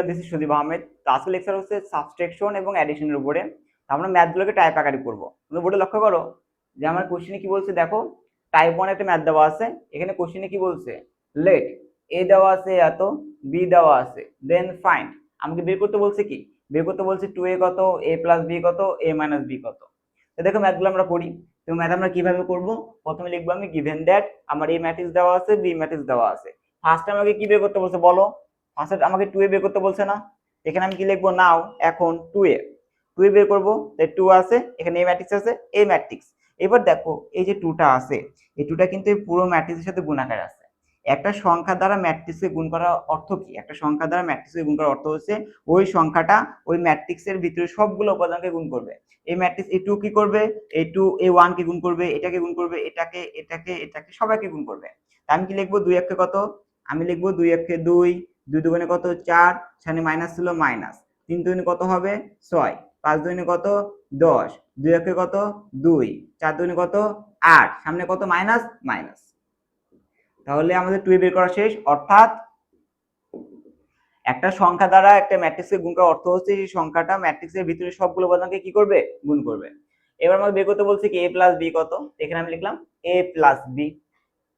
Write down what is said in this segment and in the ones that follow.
This is Sudip Ahmed. তো আজকে lecture হচ্ছে সাবট্রাকশন এবং অ্যাডিশনের উপরে। আমরা ম্যাথগুলোকে টাইপ আকারে করবো। তুমি বোর্ডে লক্ষ্য করো যে আমার কোশ্চেনে কি বলছে, দেখো টাইপ 1 একটা ম্যাথ দেওয়া আছে। এখানে কোশ্চেনে কি বলছে, লেট এ দেওয়া আছে এত, বি দেওয়া আছে, দেন ফাইন্ড। আমাকে বের করতে বলছে কি, বের করতে বলছে 2a কত, a প্লাস বি কত, a মাইনাস বি কত। তো দেখো ম্যাথগুলো আমরা করি। তো ম্যাথ আমরা কিভাবে করব, প্রথমে লিখবো আমি গিভেন দ্যাট আমার a ম্যাট্রিক্স দেওয়া আছে, b ম্যাট্রিক্স দেওয়া আছে। ফার্স্ট আমাকে কি বের করতে বলছে বলো, ফার্স্ট আমাকে 2a বের করতে বলছে না। এখানে আমি কি লিখবো, নাও এখন 2a বের করবো। 2 আছে, এখানে a ম্যাট্রিক্স আছে, a ম্যাট্রিক্স। এবার দেখো এই যে 2টা আছে, এই 2টা কিন্তু এই পুরো ম্যাট্রিক্সের সাথে গুণাকার আছে। একটা সংখ্যা দ্বারা ম্যাট্রিক্সকে গুণ করার অর্থ কি, একটা সংখ্যা দ্বারা ম্যাট্রিক্সকে গুণ করার অর্থ হচ্ছে ওই সংখ্যাটা ওই ম্যাট্রিক্সের ভিতরে সবগুলো উপাদানকে গুণ করবে। এই ম্যাট্রিক্স এই 2 কি করবে, এই 2 এই 1 কে গুণ করবে, এটাকে গুণ করবে, এটাকে এটাকে এটাকে সবাইকে গুণ করবে। আমি কি লিখবো, 2 একে কত, আমি লিখবো 2 একে 2, 2 দুগুণে কত 4, সামনে মাইনাস ছিল মাইনাস, 3 দুগুণে কত হবে 6, 5 দুগুণে কত 10, 2 একে কত 2, 4 দুগুণে কত 8, সামনে কত মাইনাস মাইনাস। তাহলে আমাদের 2 বের করা শেষ। অর্থাৎ একটা সংখ্যা দ্বারা একটা ম্যাট্রিক্সকে গুণ করার অর্থ হচ্ছে সেই সংখ্যাটা ম্যাট্রিক্সের ভিতরে সবগুলো উপাদানকে কি করবে, গুণ করবে। এবার আমাকে বের করতে বলছে কি a প্লাস বি কত। এখানে আমি লিখলাম a প্লাস বি,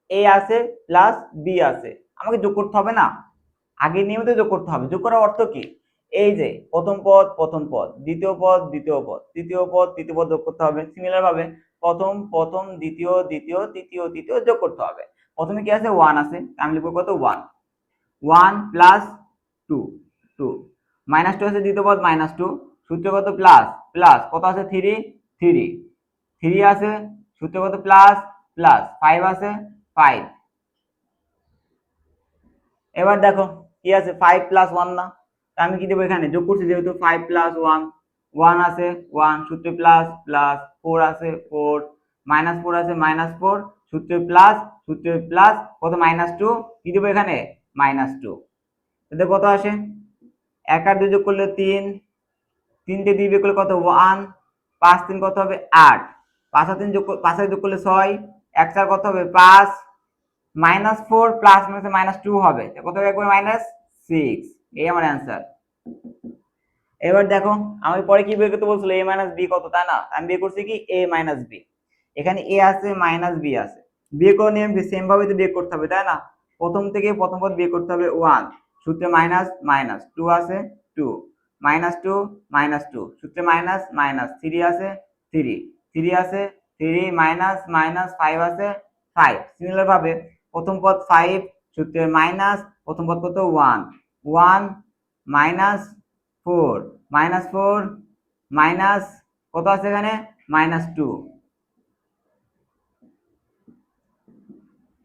a আছে প্লাস বি আছে, আমাকে যোগ করতে হবে না, আগে নিয়মিত যোগ করতে হবে। যোগ করার অর্থ কি, এই যে প্রথম পদ প্রথম পদ, দ্বিতীয় পদ দ্বিতীয় পদ, তৃতীয় পদ তৃতীয় পদ যোগ করতে হবে। সিমিলার ভাবে প্রথম প্রথম দ্বিতীয় দ্বিতীয় তৃতীয় তৃতীয় যোগ করতে হবে। প্রথমে কি আছে 1 আছে, আমি লিখবো কত 1, 1 প্লাস 2, 2 মাইনাস 2 আছে দ্বিতীয় পদ মাইনাস 2, সূত্র কত প্লাস প্লাস কত আছে 3, 3 3 আছে সূত্র কত প্লাস প্লাস 5 আছে 5। এবার দেখো কি আছে 5 প্লাস 1 না, আমি কি দেবো, এখানে যোগ করছি যেহেতু 5 প্লাস 1, 1 আছে 1 সূত্রে প্লাস প্লাস 4 আছে 4, মাইনাস 4 আছে মাইনাস 4 সূত্রে প্লাস কত মাইনাস 2, কি দেবো এখানে মাইনাস 2। এতে কত আসে, 1 আর 2 যোগ করলে 3, 3 দিয়ে 2 বিয়োগ করলে কত 1, 5 3 কত হবে 8, 5 আর 3 যোগ 5 আর যোগ করলে 6, 1 4 কত হবে 5, মাইনাস 4 প্লাস মাইনাস 2 হবে, কত হবে একবার মাইনাস 6। এই আমার অ্যান্সার। এবার দেখো আমি পরে কি বের করতে বলছিল, a মাইনাস বি কত, তাই না? আমি বের করছি কি a মাইনাস বি। এখানে a আছে মাইনাস বি আছে, বিয়োগ করার নিয়ম কি, সেম ভাবে তো বিয়োগ করতে হবে, তাই না? প্রথম থেকে প্রথম পদ বিয়োগ করতে হবে 1, সূত্রে মাইনাস মাইনাস 2 আছে 2, মাইনাস 2 মাইনাস 2 সূত্রে মাইনাস মাইনাস 3 আছে 3, 3 আছে 3 মাইনাস মাইনাস 5 আছে 5। সিমিলার ভাবে প্রথম পদ 5 সূত্রে মাইনাস প্রথম পদ কত 1, 1 মাইনাস 4, মাইনাস 4 মাইনাস কত আছে এখানে মাইনাস 2।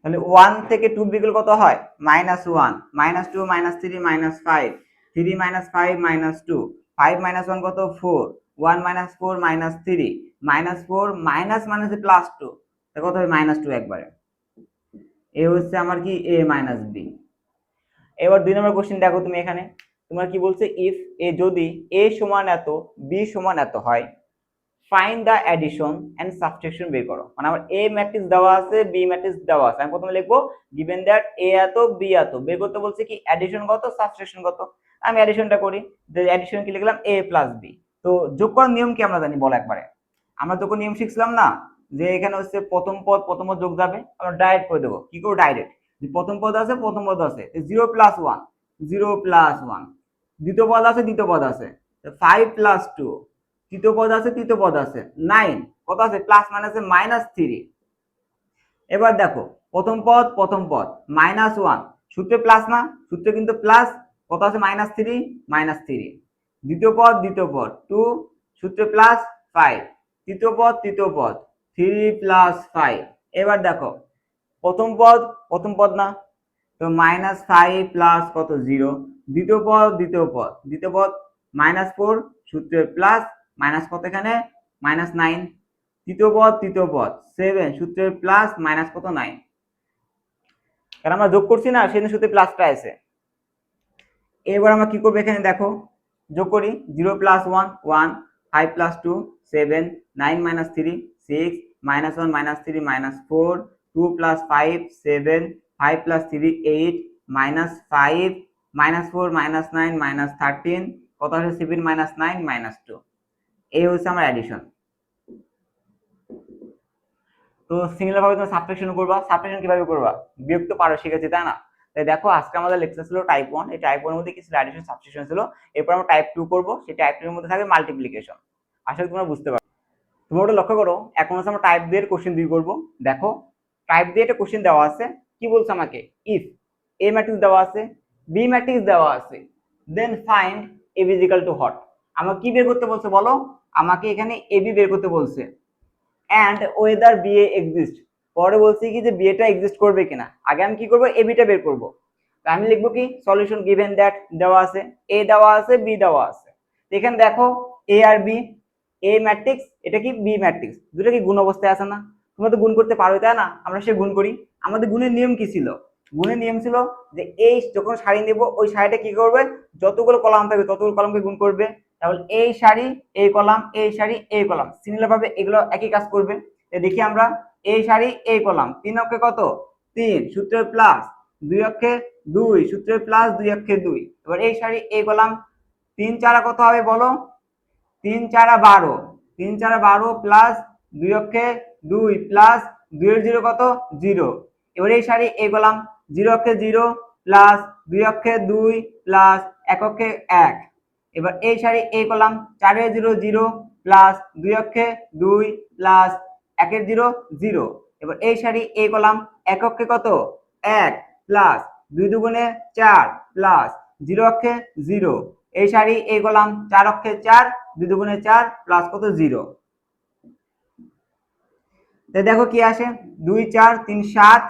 তাহলে 1 থেকে 2 বিয়োগ কত হয় minus 1, minus 2 minus 3 minus 5, 3 minus 5 minus 2, 5 minus 1 কত 4, 1 মাইনাস 4 মাইনাস 3, মাইনাস 4 মাইনাস মাইনাসে প্লাস 2, কত হবে মাইনাস 2 একবারে। এই হচ্ছে আমার কি a মাইনাস বি। এবার 2 নম্বর কোশ্চেন দেখো তুমি, এখানে তোমার কি বলছে, ইফ এ যদি a সমান এত b সমান এত হয়, find the addition and subtraction বের করো। মানে আমার a ম্যাট্রিক্স দেওয়া আছে, b ম্যাট্রিক্স দেওয়া আছে, আমি প্রথমে লিখবো গিভেন দ্যাট a এত b এত, বের করতে বলছে কি অ্যাডিশন কত সাবট্রাকশন কত। আমি অ্যাডিশনটা করি, যে অ্যাডিশন কি লিখলাম a প্লাস b। তো যোগ করার নিয়ম কি আমরা জানি বলো একবারে, আমরা যোগ নিয়ম শিখছিলাম না, যে এখানে হচ্ছে প্রথম পদ যোগ যাবে, আমরা ডাইরেক্ট করে দেবো। কি করবো ডাইরেক্ট, যে প্রথম পদ আছে 0 প্লাস 1, 0 প্লাস 1, দ্বিতীয় পদ আছে 5 প্লাস 2, তৃতীয় পদ আছে 9, কত আছে প্লাস মাইনাসে মাইনাস 3। এবার দেখো প্রথম পদ মাইনাস 1 সূত্রে প্লাস না, সূত্রে কিন্তু প্লাস, কত আছে মাইনাস 3, দ্বিতীয় পদ 2 সূত্রে প্লাস 5, তৃতীয় পদ 3 প্লাস 5। এবার দেখো প্রথম পদ না, তো মাইনাস 5 প্লাস কত 0, দ্বিতীয় পদ মাইনাস 4 সূত্রে প্লাস মাইনাস কত এখানে মাইনাস 9, তৃতীয় পদ 7 সূত্রে প্লাস মাইনাস কত 9, কারণ আমরা যোগ করছি না সেজন্য সূত্রে প্লাসটা আছে। এবার আমরা কি করবো, এখানে দেখো যোগ করি, 0 plus 1 1, 5 plus 2 7, 9 minus 3 6, minus 1 minus 3 minus 4, 2 plus 5 7, 5 plus 3 8, minus 5 -4 -9 -13 কত আসে 7 -9 -2 এই হচ্ছে আমার অ্যাডিশন। তো সিমিলার ভাবে তুমি সাবট্রাকশন করবা। সাবট্রাকশন কিভাবে করবা? বিয়োগ তো পারো, শিখেছি তাই না? তাই দেখো আজকে আমাদের লেকচার ছিল টাইপ 1, এই টাইপ 1 এর মধ্যে কিছু অ্যাডিশন সাবট্রাকশন ছিল। এরপর আমরা টাইপ 2 করব, সেই টাইপ 2 এর মধ্যে থাকবে মাল্টিপ্লিকেশন। আশা করি তোমরা বুঝতে পারো। তোমরা ওটা লক্ষ্য করো, এখন হচ্ছে আমরা টাইপ 2 এর কোশ্চেন 2 করব। দেখো টাইপ 2 এটা কোশ্চেন দেওয়া আছে, কি বলছে আমাকে? ইফ এ ম্যাট্রিক্স দেওয়া আছে, বি ম্যাট্রিক্স দেওয়া আছে, then find A B equal to what. আমাকে কি বের করতে বলছে বলো? আমাকে এখানে এ বি বের করতে বলছে। অ্যান্ড ওয়েদার বিএ এক্সিস্ট, পরে বলছি কি যে বিএটা এক্সিস্ট করবে কিনা। আগে আমি কি করব? এবিটা বের করব। আমি লিখবো কি সলিউশন গিভেন দ্যাট দেওয়া আছে, এ দেওয়া আছে, বি দেওয়া আছে। এখানে দেখো এ আর বি, এ ম্যাট্রিক্স, এটা কি বি ম্যাট্রিক্স, দুটো কি গুণ অবস্থায় আছে না? তোমরা তো গুণ করতে পারো তাই না? আমরা সে গুণ করি। আমাদের গুণের নিয়ম কি ছিল? গুণের নিয়ম ছিল যে এই যখন সারি নেব ওই সারিটা কি করবে, যতগুলো কলাম থাকবে ততগুলো কলামকে গুণ করবে। তাহলে এই সারি এই কলাম, এই সারি এই কলাম, সিমিলার ভাবে এগুলো একই কাজ করবে। দেখি আমরা, এই সারি এই কলাম, 3 অক্ষে কত 3 সূত্রের প্লাস, 2 অক্ষে 2 সূত্রের প্লাস, 2 অক্ষে 2। এবার এই সারি এই কলাম, 3 4 কত হবে বলো? 3 4 12, 3 4 12 প্লাস 2 অক্ষে 2 প্লাস 2 এর 0 কত 0। এবার এই সারি এই কলাম, 0 অক্ষে 0 প্লাস 2 অক্ষে 2 প্লাস 1 অক্ষে 1। এবার এই সারি এই কলাম, 4 এর 0 0 প্লাস 2 অক্ষে 2 প্লাস 1 এর 0 0। এবার এই সারি এই কলাম, 1 অক্ষে কত 1 প্লাস 2 দুগুণে 4 প্লাস 0 অক্ষে 0। এই সারি এই কলাম, 4 অক্ষে 4 2 দুগুণে 4 প্লাস কত 0। দেখো কি আসে, 2 4 3 7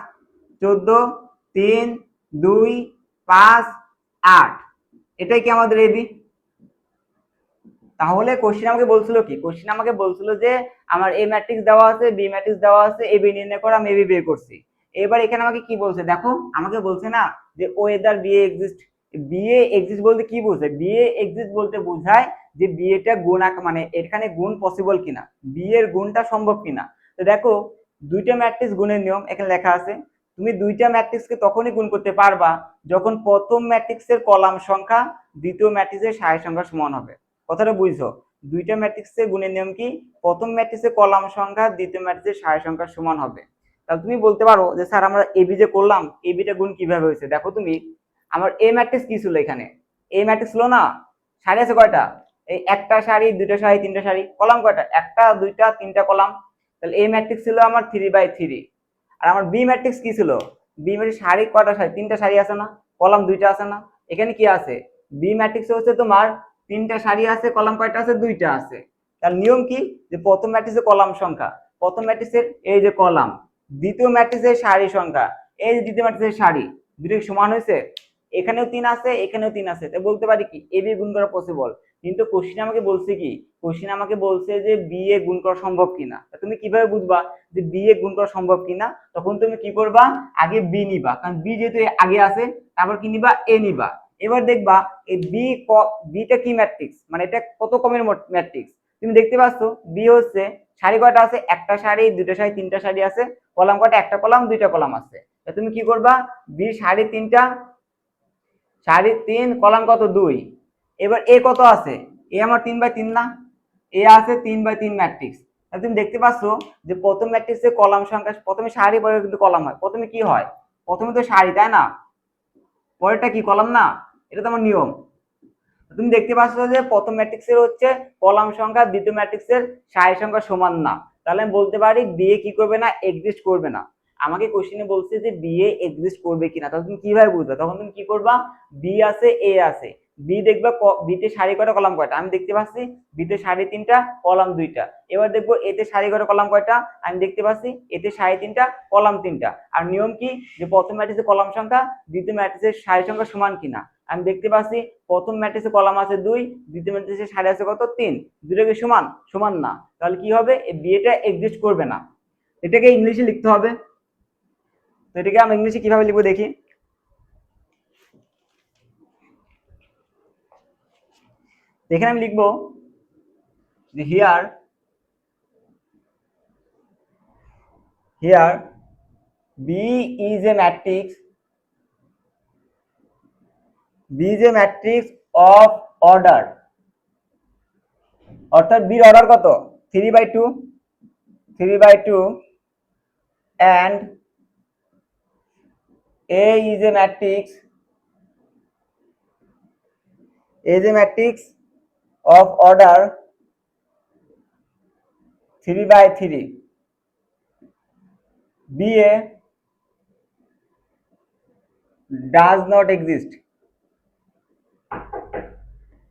14 3 2 5 8, এটাই কি আমাদের এবি। তাহলে কোশ্চেন আমাকে বলছিল কি? কোশ্চেন আমাকে বলছিল যে আমার এ ম্যাট্রিক্স দেওয়া আছে, বি ম্যাট্রিক্স দেওয়া আছে, এবি নির্ণয় করো, আমি এবি বের করছি। এবার এখানে আমাকে কি বলছে দেখো, আমাকে বলছে না যে weather BA exist. BA exist বলতে কি বোঝায়? বিএ এক্সিস্ট বলতে বোঝায় যে বিএটা গুণ, মানে এখানে গুণ পসিবল কিনা, বি এর গুণটা সম্ভব কিনা। তো দেখো দুইটা ম্যাট্রিক্স গুণের নিয়ম এখানে লেখা আছে। তুমি দুইটা ম্যাট্রিক্সকে তখনই গুণ করতে পারবা যখন প্রথম ম্যাট্রিক্সের কলাম সংখ্যা দ্বিতীয় ম্যাট্রিক্সের সারি সংখ্যা সমান হবে। কথাটা বুঝছো? দুইটা ম্যাট্রিক্সের গুণের নিয়ম কি? প্রথম ম্যাট্রিক্সের কলাম সংখ্যা দ্বিতীয় ম্যাট্রিক্সের সারি সংখ্যা সমান হবে। তাহলে তুমি বলতে পারো যে স্যার আমরা এবি যে করলাম, এবিটা গুণ কিভাবে হয়েছে? দেখো তুমি, আমার এ ম্যাট্রিক্স কি ছিল এখানে? এ ম্যাট্রিক্স ছিল না, সারি আছে কয়টা? এই একটা সারি, দুইটা সারি, তিনটা সারি, কলাম কয়টা? একটা দুইটা তিনটা কলাম। তাহলে এ ম্যাট্রিক্স ছিল আমার 3/3। আর আমার বি ম্যাট্রিক্স কি ছিল? বি ম্যাট্রিক্স সারি কয়টা? সারি, তিনটা সারি আছে না, কলাম দুইটা আছে না। এখানে কি আছে? বি ম্যাট্রিক্স হচ্ছে তোমার তিনটা সারি আছে, কলাম কয়টা আছে? দুইটা আছে। তার নিয়ম কি? যে প্রথম ম্যাট্রিক্সের কলাম সংখ্যা, প্রথম ম্যাট্রিক্সের এই যে কলাম, দ্বিতীয় ম্যাট্রিক্সের সারি সংখ্যা, এই যে দ্বিতীয় ম্যাট্রিক্সের সারি, দুটো সমান হয়েছে। এখানেও 3 আছে, এখানেও 3 আছে, তাই বলতে পারি কি এবি গুণ করা পসিবল। কিন্তু কোশ্চেন আমাকে বলছে কি? কোশ্চেন আমাকে বলছে যে বি এ গুণ করা সম্ভব কিনা। তুমি কিভাবে বুঝবা যে বি এ গুণ করা সম্ভব কিনা? তখন তুমি কি করবা, আগে বি নিবা, কারণ বি যেহেতু আগে আছে, তারপর কি নিবা, এ নিবা। এবার দেখবা এই বিটা কি ম্যাট্রিক্স, মানে এটা কত কমের ম্যাট্রিক্স। তুমি দেখতে পাচ্ছ বি হচ্ছে সারি কয়টা আছে? একটা সারি, দুইটা সারি, তিনটা সারি আছে, কলাম কয়টা? একটা কলাম, দুইটা কলাম আছে। তুমি কি করবা, বি সারি তিনটা, সারি 3 কলাম কত 2। এবার এ কত আছে? এ আমার 3/3 না, এ আছে 3/3 ম্যাট্রিক্স। তুমি দেখতে পাচ্ছ যে প্রথম ম্যাট্রিক্সে কলাম সংখ্যা, প্রথমে সারি পরে কিন্তু কলাম হয়। প্রথমে কি হয়? প্রথমে তো সারি তাই না, পরেরটা কি কলাম না? এটা তো আমার নিয়ম। তুমি দেখতে পাচ্ছ যে প্রথম ম্যাট্রিক্সের হচ্ছে কলাম সংখ্যা দ্বিতীয় ম্যাট্রিক্সের সারি সংখ্যা সমান না। তাহলে আমি বলতে পারি বিএ কি করবে না, এক্সিস্ট করবে না। আমাকে কোশ্চেনে বলছে যে বিএ এক্সিস্ট করবে কিনা, তখন তুমি কিভাবে বুঝবে? তখন তুমি কি করবা, বি আছে, এ আছে, বি দেখবা বিতে সারি কয়টা, কলাম কয়টা? আমি দেখতে পাচ্ছি বিতে সারি 3টা, কলাম 2টা। এবার দেখবো এতে সারি কয়টা, কলাম কয়টা? আমি দেখতে পাচ্ছি এতে সারি 3টা, কলাম 3টা। আর নিয়ম কি? যে প্রথম ম্যাট্রিক্সের কলাম সংখ্যা দ্বিতীয় ম্যাট্রিক্সের সারি সংখ্যা সমান কিনা। আমি দেখতে পাচ্ছি প্রথম ম্যাট্রিক্সে কলাম আছে 2, দ্বিতীয় ম্যাট্রিক্সে সারি আছে কত 3, দুটো কি সমান? সমান না। তাহলে কি হবে, এই বিএটা এক্সিস্ট করবে না। এটাকে ইংলিশে লিখতে হবে। তো এটাকে আমরা ইংলিশে কিভাবে লিখবো দেখি। এখানে আমি লিখবো যে here B is a matrix, B is a matrix of order, অর্থাৎ বির অর্ডার কত 3/2 3/2 and A is a matrix of order 3/3. BA does not exist.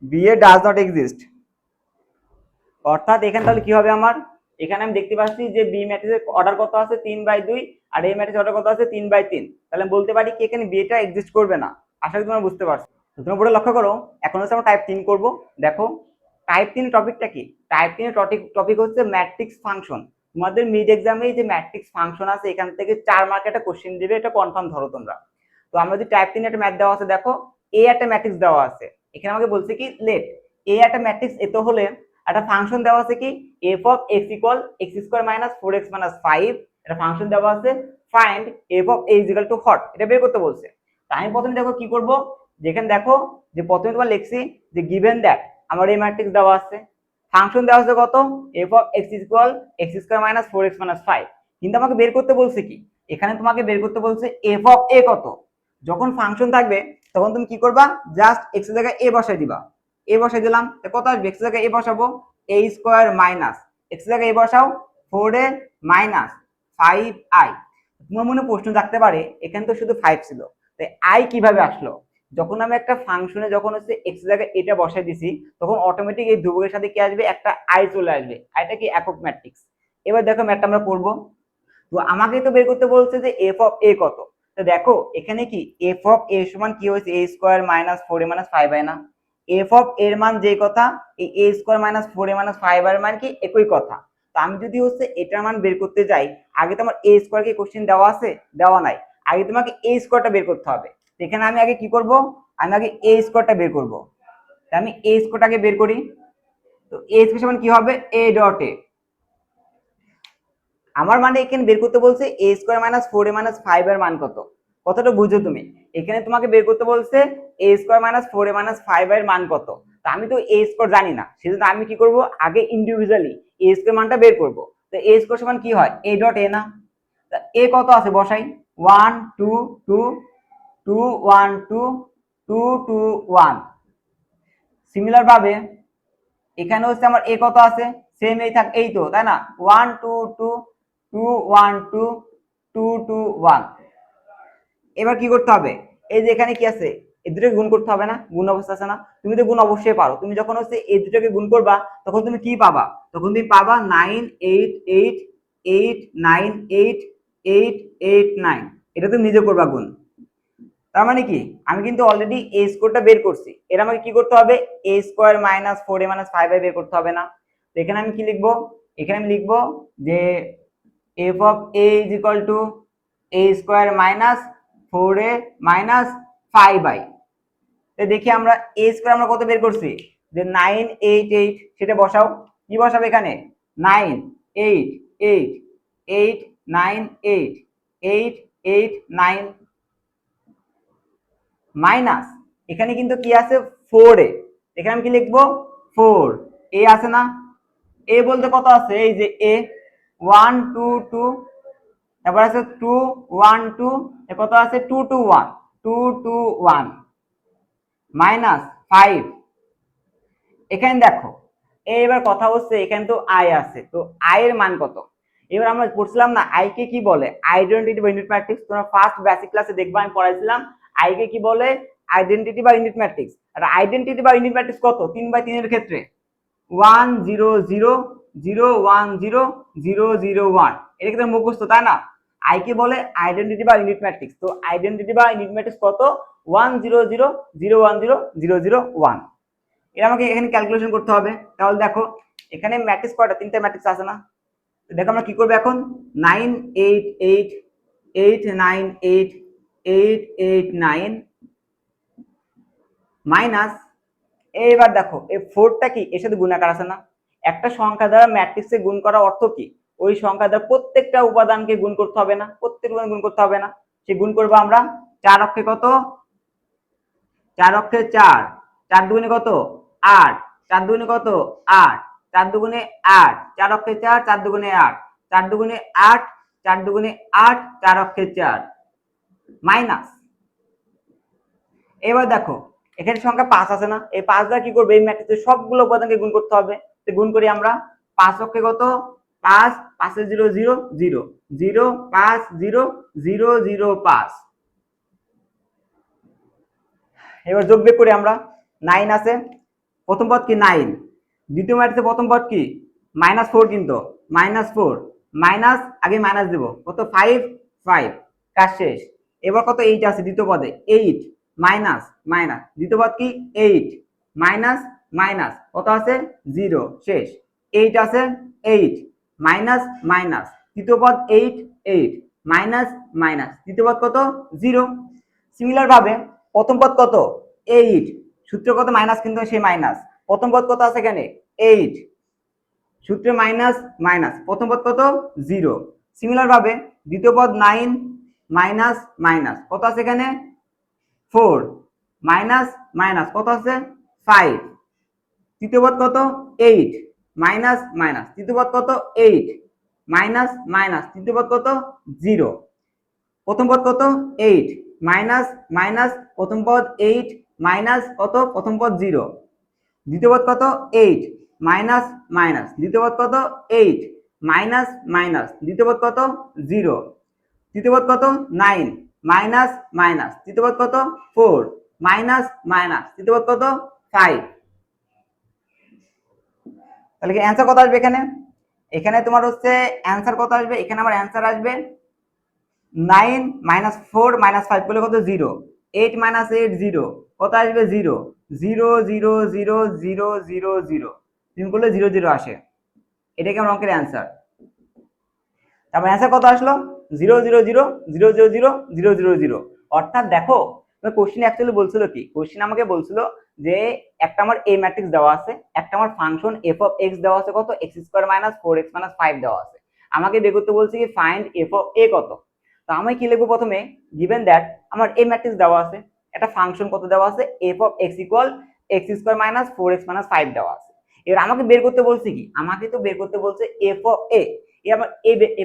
BA does not exist. অর্থাৎ এখানে তাহলে কি হবে আমার, এখানে আমি দেখতে পাচ্ছি যে বি ম্যাট্রিক্সের অর্ডার কত আছে 3/2 আর এই ম্যাট্রিক্সের অর্ডার কত আছে 3/3, তাহলে আমি বলতে পারি কি এখানে বিটা এক্সিস্ট করবে না। আশা করি তোমরা বুঝতে পারছো। তোমরা পুরো লক্ষ্য করো, এখন হচ্ছে আমরা টাইপ 3 করব। দেখো টাইপ 3 টপিকটা কি, টাইপ 3 এর টপিক হচ্ছে ম্যাট্রিক্স ফাংশন। তোমাদের মিড এক্সামে যে ম্যাট্রিক্স ফাংশন আছে এখান থেকে 4 মার্কের একটা কোশ্চেন দিবে, এটা কনফার্ম ধরো তোমরা। তো আমরা যদি টাইপ 3 একটা ম্যাথ দেওয়া আছে, দেখো এ একটা ম্যাট্রিক্স দেওয়া আছে, এখানে আমাকে বলছে কি লেট এ একটা ম্যাট্রিক্স এত হলে একটা ফাংশন দেওয়া আছে কি f of x equal x square minus 4x minus 5, এটা ফাংশন দেওয়া আছে find f of a is equal to what, এটা বের করতে বলছে। তাই আমি প্রথমে দেখো কি করব, যেখানে দেখো যে প্রথমে তোমার লিখছি যে গিভেন দ্যাট আমার এই ম্যাট্রিক্স দেওয়া আছে, ফাংশন দেওয়া আছে কত f of x equal x square minus 4x minus 5, কিন্তু আমাকে বের করতে বলছে কি এখানে তোমাকে বের করতে বলছে f of a কত। যখন ফাংশন থাকবে তখন তুমি কি করবা, জাস্ট x এর জায়গায় a বসাই দিবা, a বসাই দিলাম কত আসবে, x এর জায়গায় a বসাবো a স্কয়ার মাইনাস x এর জায়গায় a বসাও 4a মাইনাস 5i। তোমার মনে প্রশ্ন থাকতে পারে এখানে তো শুধু 5 ছিল, তাই i কিভাবে আসলো। যখন আমি একটা ফাংশনে যখন হচ্ছে x এর জায়গায় এটা বসাই দিছি তখন অটোমেটিক এই ধ্রুবকের সাথে কি আসবে, একটা i চলে আসবে, এটা কি একক ম্যাট্রিক্স। এবার দেখো ম্যাথটা আমরা করব। তো আমাকে তো বের করতে বলছে যে f of a কত, তো দেখো এখানে কি f of a সমান কি হয়েছে a square minus 4a minus 5i না, f of a এর মান যেই কথা এই a square minus 4a minus 5i এর মান কি একই কথা। তো আমি যদি হচ্ছে এটার মান বের করতে যাই, আগে তোমার a স্কয়ার কি কোশ্চেন দেওয়া আছে, দেওয়া নাই, আগে তোমাকে a স্কয়ারটা বের করতে হবে। এখানে আমি আগে কি করব, আমি আগে a স্কয়ারটা বের করব। তাই আমি a স্কয়ারটাকে বের করি। তো a স্কয়ার সমান কি হবে a ডট a, আমার মানে এখানে বের করতে বলছে a square minus 4a minus 5 এর মান কত, কতটা বুঝো তুমি। এখানে তোমাকে বের করতে বলছে a square minus 4a minus 5 এর মান কত, তো আমি তো a স্কয়ার জানি না, সেজন্য আমি কি করব আগে ইন্ডিভিজুয়ালি a স্কয়ার মানটা বের করব। তো a স্কয়ার সমান কি হয় a ডট a না, তা a কত আছে বসাই 1 2 2 2 1 2 2 2 1। সিমিলার ভাবে এখানে হচ্ছে আমার a কত আছে সেম এই থাক এই তো, তাই না 1 2 2 2 1 2 2 2 1। এবার কি করতে হবে, এই যে এখানে কি আছে এই দুটোকে গুণ করতে হবে না, গুণ অবস্থা আছে না, তুমি তো গুণ অবশ্যই পারো। তুমি যখন হচ্ছে এই দুটোকে গুণ করবা তখন তুমি কি পাবা, তখন তুমি পাবা 9 8 8 8 9 8 8 8 9, এটা তুমি নিজে করবা গুণ। তার মানে কি আমি কিন্তু অলরেডি a স্কোয়ারটা বের করছি, এর আমাকে কি করতে হবে a square minus 4a minus 5i বের করতে হবে না। তো এখানে আমি কি লিখবো, এখানে আমি লিখবো যে f of a is equal to a square minus 4a minus 5i। তো দেখি আমরা a স্কোয়ার আমরা কত বের করছি যে 9 8 8, সেটা বসাও, কি বসাবে এখানে 9 8 8 8 9 8 8 8 9 মাইনাস এখানে কিন্তু কি আছে 4a, এখানে আমি কি লিখবো 4 a আছে না, a বলতে কত আছে এই যে a 1 2 2, তারপর আছে 2 1 2, এ কত আছে 2 2 1 2 2 1 মাইনাস 5। এখানে দেখো এবার কথা হচ্ছে এখানে তো i আছে, তো i এর মান কত। এবার আমরা পড়ছিলাম না i কে কি বলে আইডেন্টিটি বা ইউনিট ম্যাট্রিক্স, তোমরা ফার্স্ট বেসিক ক্লাসে দেখবা আমি পড়াইছিলাম i কে কি বলে আইডেন্টিটি বা ইউনিট ম্যাট্রিক্স। আর আইডেন্টিটি বা ইউনিট ম্যাট্রিক্স কত 3/3 এর ক্ষেত্রে 1 0 0 0 1 0 0 0 1, এটা কিন্তু মুখস্থ তাই না। i কে বলে আইডেন্টিটি বা ইউনিট ম্যাট্রিক্স, তো আইডেন্টিটি বা ইউনিট ম্যাট্রিক্স কত 1 0 0 0 1 0 0 0 1। এটা আমাকে এখানে ক্যালকুলেশন করতে হবে। তাহলে দেখো এখানে ম্যাট্রিক্স কয়টা, তিনটা ম্যাট্রিক্স আছে না, দেখো আমরা কি করব এখন 9 8 8 8 9 8 8 8 9 মাইনাস, এবার দেখো এই 4টা কি এর সাথে গুণাকার আছে না, একটা সংখ্যা দ্বারা ম্যাট্রিক্সে গুণ করা অর্থ কি ওই সংখ্যা দ্বারা প্রত্যেকটা উপাদানকে গুণ করতে হবে না, প্রত্যেক উপাদান গুণ করতে হবে না, সে গুণ করব আমরা 4 অক্ষে কত 4 অক্ষে 4, 4 দুগুণে কত 8, 4 দুগুণে কত 8, 4 দুগুণে 8, 4 অক্ষে 4, 4 দুগুণে 8, 4 দুগুণে 8, 4 দুগুণে 8, 4 অক্ষে 4 মাইনাস। এবার দেখো এখানে সংখ্যা 5 আছে না, এই 5 দ্বারা কি করবে, এই ম্যাট্রিক্সের সবগুলো উপাদানকে গুণ করতে হবে। তো গুণ করি আমরা, 5 অক্ষে কত 5, 5 এ 0 0 0 0 5 0 0 0 5। এবার যোগ বিয়োগ করি আমরা, 9 আছে, প্রথম পদ কি 9, দ্বিতীয় ম্যাট্রিক্সে প্রথম পদ কি -4, কিন্তু -4 মাইনাস, আগে মাইনাস দেব, কত 5 5, কাজ শেষ। এবার কত 8 আছে দ্বিতীয় পদে, 8 মাইনাস মাইনাস, দ্বিতীয় পদ কি 8 মাইনাস মাইনাস, কত আছে 0, শেষ। 8 আছে, 8 মাইনাস মাইনাস, তৃতীয় পদ 8 8 মাইনাস মাইনাস, তৃতীয় পদ কত 0। সিমিলার ভাবে প্রথম পদ কত 8, সূত্র কত মাইনাস, কিন্তু সেই মাইনাস, প্রথম পদ কত আছে এখানে 8, সূত্রে মাইনাস মাইনাস, প্রথম পদ কত 0। সিমিলার ভাবে দ্বিতীয় পদ 9 মাইনাস মাইনাস, কত আছে এখানে 4 মাইনাস মাইনাস, কত আছে 5, তৃতীয় পদ কত 8 মাইনাস মাইনাস, তৃতীয় পদ কত 8 মাইনাস মাইনাস, তৃতীয় পদ কত 0। প্রথম পদ কত 8 মাইনাস মাইনাস, প্রথম পদ 8 মাইনাস কত, প্রথম পদ 0। দ্বিতীয় পদ কত 8 মাইনাস মাইনাস, দ্বিতীয় পদ কত 8 মাইনাস মাইনাস, দ্বিতীয় পদ কত 0। তৃতীয় পদ কত 9 মাইনাস মাইনাস, তৃতীয় পদ কত 4 মাইনাস মাইনাস, তৃতীয় পদ কত 5। তাহলে কি অ্যান্সার কত আসবে এখানে, এখানে তোমার হচ্ছে অ্যান্সার কত আসবে, এখানে আমার অ্যান্সার আসবে 9 -4 -5 করলে কত 0, 8 - 8 0, কত আসবে 0 0 0 0 0 0 0, তুমি করলে 0 0 আসে, এটাকে আমার অঙ্কের অ্যান্সার। তারপর অ্যান্সার কত আসলো 0 0 0 0 0 0 0 0 0। অর্থাৎ দেখো কোশ্চেন অ্যাকচুয়ালি বলছিল কি, কোশ্চেন আমাকে বলছিল যে একটা আমার এ ম্যাট্রিক্স দেওয়া আছে, একটা আমার ফাংশন f অফ x দেওয়া আছে, কত x square minus 4x minus 5 দেওয়া আছে, আমাকে বের করতে বলছে কি ফাইন্ড f অফ a কত। তো আমি কি লিখবো প্রথমে, গিভেন দ্যাট আমার এ ম্যাট্রিক্স দেওয়া আছে, একটা ফাংশন কত দেওয়া আছে f of x equal x square minus 4x minus 5 দেওয়া আছে। এবার আমাকে বের করতে বলছে কি, আমাকে তো বের করতে বলছে f অফ a, আমার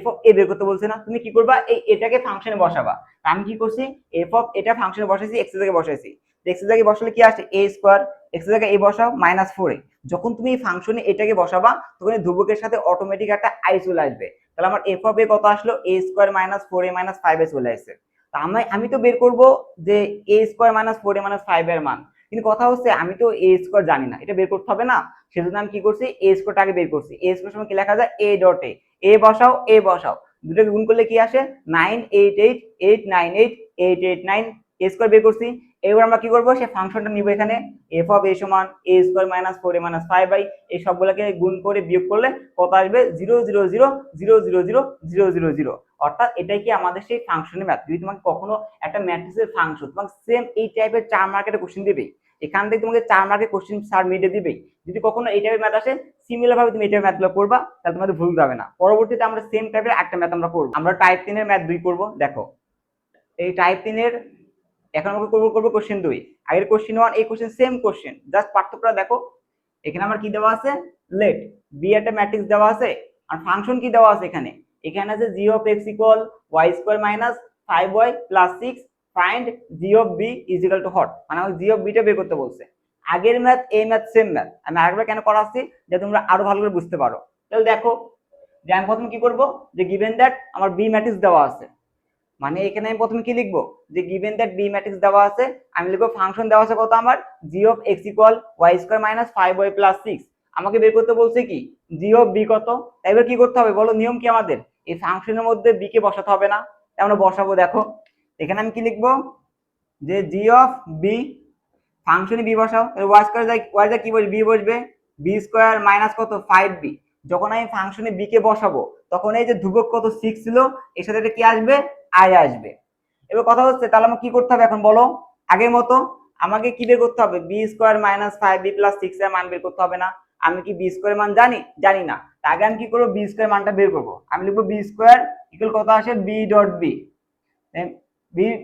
f অফ a বের করতে বলছে না, তুমি কি করবা এই এটাকে ফাংশনে বসাবা। আমি কি করছি f অফ এটা ফাংশনে বসাইছি, x এর জায়গায় বসাইছি, x এর জায়গায় বসালে কি আসে a স্কয়ার, x এর জায়গায় a বসাও -4a, যখন তুমি এই ফাংশনে এটাকে বসাবা তখন এই ধ্রুবকের সাথে অটোমেটিক একটা i চলে আসবে, তাহলে আমার f অফ a কত আসলো a স্কয়ার -4a 5 এ চলে আসছে। তো আমি তো বের করব যে a স্কয়ার -4a 5 এর মান, কিন্তু কথা হচ্ছে আমি তো a স্কয়ার জানি না, এটা বের করতে হবে না, সেজন্য আমি কি করছি a স্কয়ারটা আগে বের করছি। a স্কয়ার সময় কি লেখা যায় a ডট a বসাও a বসাও, দুটোকে গুণ করলে কি আসে 988 898 889, a স্কয়ার বের করছি। এবার আমরা কি করব, সেই ফাংশনটা নিব, এখানে f অফ a সমান a স্কয়ার -4a 5 বাই এই সবগুলোকে গুণ করে বিয়োগ করলে কত আসবে 0 0 0 0 0 0 0 0 0। অর্থাৎ এটাই কি আমাদের সেই ফাংশনের ম্যাথ। যদি তোমাকে কখনো একটা ম্যাট্রিক্সের ফাংশন তোমাকে সেম এই টাইপের 4 মার্কের কোশ্চেন দিবে, এখান থেকে তোমাকে 4 মার্কের কোশ্চেন স্যার মিটে দিবে, যদি কখনো এই টাইপের ম্যাথ আসে সিমিলার ভাবে তুমি এই টাইপের ম্যাথগুলো করবা, তাহলে তোমাদের ভুল যাবে না। পরবর্তীতে আমরা সেম টাইপের একটা ম্যাথ আমরা করব, আমরা টাইপ 3 এর ম্যাথ 2 করব। দেখো এই টাইপ 3 এর এখন আমরা করব কোশ্চেন 2, আগের কোশ্চেন 1 এই কোশ্চেন সেম কোশ্চেন, জাস্ট পার্থক্যটা দেখো। এখানে আমার কি দেওয়া আছে, লেট বি একটা ম্যাট্রিক্স দেওয়া আছে, আর ফাংশন কি দেওয়া আছে এখানে, এখানে আছে g of x equal y square minus 5y plus 6 find g of b is equal too hot, মানে আমাকে g অফ b টা বের করতে বলছে। আগের ম্যাথ এই ম্যাথ সেম ম্যাথ, আমি আরেকবার কেন করাচ্ছি যে তোমরা আরো ভালো করে বুঝতে পারো। তাহলে দেখো যে আমি প্রথমে কি করব, যে গিভেন দ্যাট আমার বি ম্যাট্রিক্স দেওয়া আছে, মানে এখানে আমি প্রথমে কি লিখবো, যে গিভেন দ্যাট বি ম্যাট্রিক্স দেওয়া আছে, আমি লিখবো ফাংশন দেওয়া আছে কত আমার g of x equal y square minus 5y plus 6, আমাকে বের করতে বলছে কি g অফ b কত। তাই এবার কি করতে হবে বলো, নিয়ম কি আমাদের এই ফাংশনের মধ্যে b কে বসাতে হবে না, তাই আমরা বসাবো। দেখো এখানে আমি কি লিখবো, যে g অফ b ফাংশনে b বসাও, তাহলে y স্কয়ার যায় কি বসবে b বসবে, b স্কয়ার মাইনাস কত 5b, যখন আমি ফাংশনে b কে বসাবো তখন এই যে ধ্রুবক কত 6 ছিল এর সাথে এটা কি আসবে i আসবে। এবার কথা হচ্ছে তাহলে আমাকে কি করতে হবে এখন বলো, আগের মতো আমাকে কি বের করতে হবে, b square minus 5b plus 6 এর মান বের করতে হবে না, আমি কি b স্কয়ার মান জানি না, তার আগে আমি কি করব b স্কয়ার মানটা বের করব, আমি লিখব b স্কয়ার ইকুয়াল কত আসে b dot b,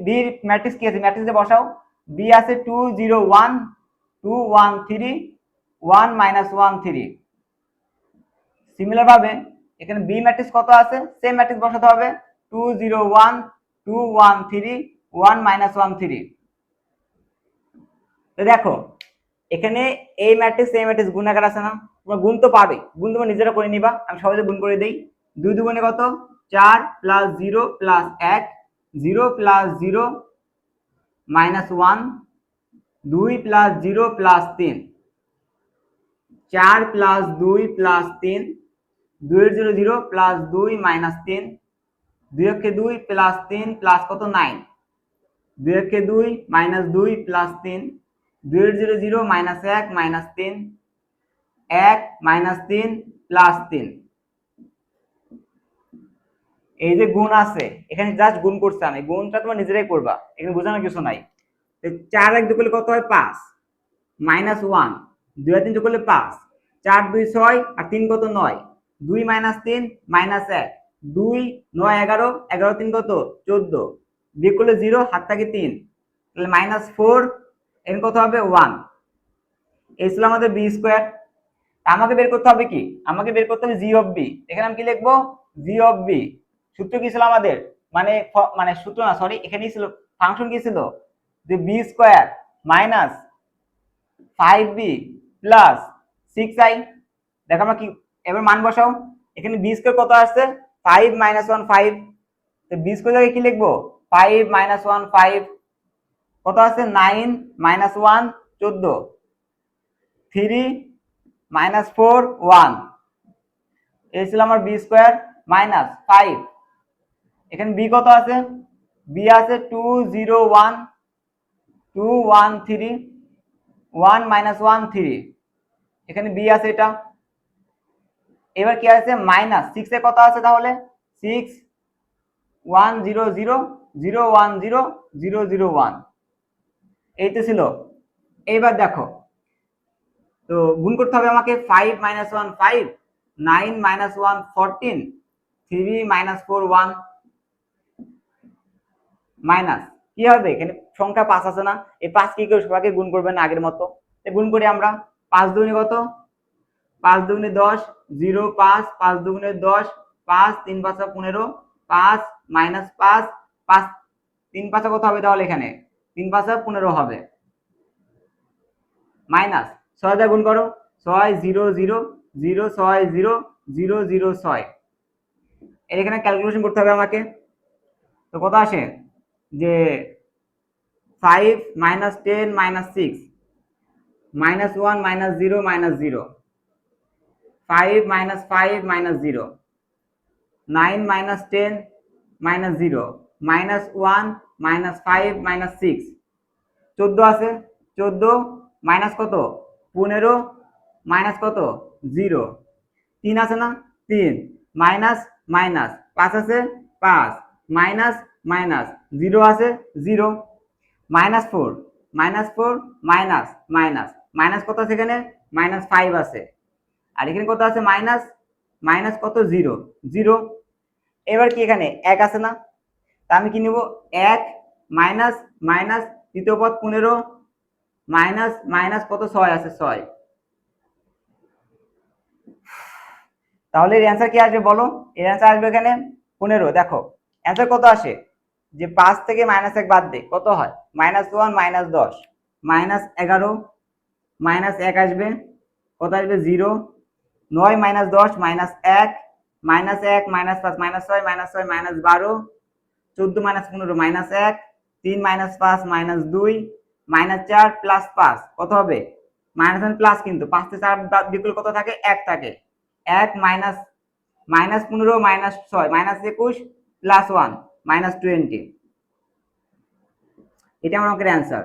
B matrix কি আছে ম্যাট্রিক্সে বসাও, বি আছে 2 0 1 2 1 3 1 মাইনাস 1 3। সিমিলার ভাবে এখানে বি ম্যাট্রিক্স কত আছে, সেম ম্যাট্রিক্স বসাতে হবে 2 0 1 2 1 3 1 মাইনাস 1 3। তো দেখো এখানে এই ম্যাট্রিক্স এই ম্যাট্রিক্স গুণ আকার আছে না, তোমরা গুণ তো পাবে, গুণ তোমরা নিজেরা করে নিবা, আমি সহজে গুণ করে দেই। 2 দুগুণে কত 4 plus 0 plus 1 0 plus 0 minus 1 2 plus 0 plus 3 4 plus 2 plus 3 2 এর 0 0 প্লাস 2 মাইনাস 3 2 একে 2 প্লাস 3 প্লাস কত 9 2 একে 2 মাইনাস 2 প্লাস 3 2 এর 0 0 মাইনাস 1 মাইনাস 3 1 মাইনাস 3 প্লাস 3। এই যে গুণ আছে এখানে জাস্ট গুণ করছে, আমি গুণটা তোমরা নিজেরাই করবা, এখানে বোঝানোর কিছু নাই। 4 1 যোগ করলে কত হয় 5 মাইনাস 1 2 আর 3 যোগ করলে 5 4 2 6 আর 3 কত 9 2 মাইনাস 3 মাইনাস 1 2 9 11 11 3 কত 14 বিয়োগ করলে 0 হাত থাকে 3 তাহলে মাইনাস 4 এর কত হবে 1। এই ছিল আমাদের বি স্কয়ার। আমাকে বের করতে হবে কি, আমাকে বের করতে হবে জি অফ বি। এখানে আমি কি লিখবো জি অফ বি। সূত্র কি ছিল আমাদের, মানে মানে সূত্র না সরি, এখানেই ছিল ফাংশন কি ছিল যে B square minus 5b plus 6i। দেখো আমরা কি এবার মান বসাও, এখানে বি স্কয়ার কত আসছে 5 মাইনাস 1 5, তো বি স্কয়ার জায়গায় কি লিখবো 5 মাইনাস 1 5 কত আছে 9 মাইনাস 1 14 3 মাইনাস 4 1। এই ছিল আমার বি স্কয়ার মাইনাস 5। এখানে বি কত আছে, বি আছে 2 0 1 2 1 3 1 মাইনাস 1 3, এখানে বি আছে এটা। এবার কি আছে মাইনাস 6 এ কত আছে তাহলে 6 1 0 0 0 1 0 0 0 1, এই তো ছিল। এইবার দেখো তো গুণ করতে হবে আমাকে 5 মাইনাস 1 5 9 মাইনাস 1 14 3 মাইনাস 4 1 মাইনাস কি হবে এখানে সংখ্যা 5 আছে না, এই 5 কি করে সবাইকে গুণ করবেন আগের মতো, গুণ করি আমরা 5 দুগুণে কত 5 দুগুণে 10 0 5 5 দুগুণে 10 5 3 5 15 5 মাইনাস 5 5 3 5 কত হবে তাহলে এখানে 3 5 15 হবে মাইনাস 6 দিয়ে গুণ করো 6 0 0 0 6 0 0 0 6, এর এখানে ক্যালকুলেশন করতে হবে আমাকে। তো কত আসে যে 5 minus 10 minus 6 minus 1 minus 0 minus 0 5 minus 5 minus 0 9 minus 10 minus 0 minus 1 minus 5 minus 6 14 আছে 14 মাইনাস কত 15 মাইনাস কত 0 3 আছে না 3 মাইনাস মাইনাস 5 আছে 5 মাইনাস মাইনাস 0 আছে 0 minus 4 minus 4 minus minus minus কত আছে এখানে মাইনাস 5 আছে, আর এখানে কত আছে মাইনাস মাইনাস কত 0 0। এবার কি এখানে 1 আছে না, তা আমি কি নিব 1 মাইনাস মাইনাস তৃতীয় পদ 15 মাইনাস মাইনাস কত 6 আছে 6, তাহলে এর অ্যান্সার কি আসবে বলো, এর অ্যান্সার আসবে এখানে 15। দেখো অ্যান্সার কত আসে যে 5 থেকে মাইনাস 1 বাদ দে কত হয় মাইনাস 1 মাইনাস 10 মাইনাস 11 মাইনাস 1 আসবে কত আসবে 0 9 minus 10 minus 1 minus 1 minus 5 minus 6 minus 6 minus 12 14 minus 15 minus 1 3 minus 5 minus 2 minus 4 plus 5 কত হবে মাইনাস প্লাস, কিন্তু 5 থেকে 4 বিয়োগ কত থাকে 1 থাকে 1 minus minus 15 minus 6 minus 21 plus 1 minus 20, এটা আমার অঙ্কের অ্যান্সার।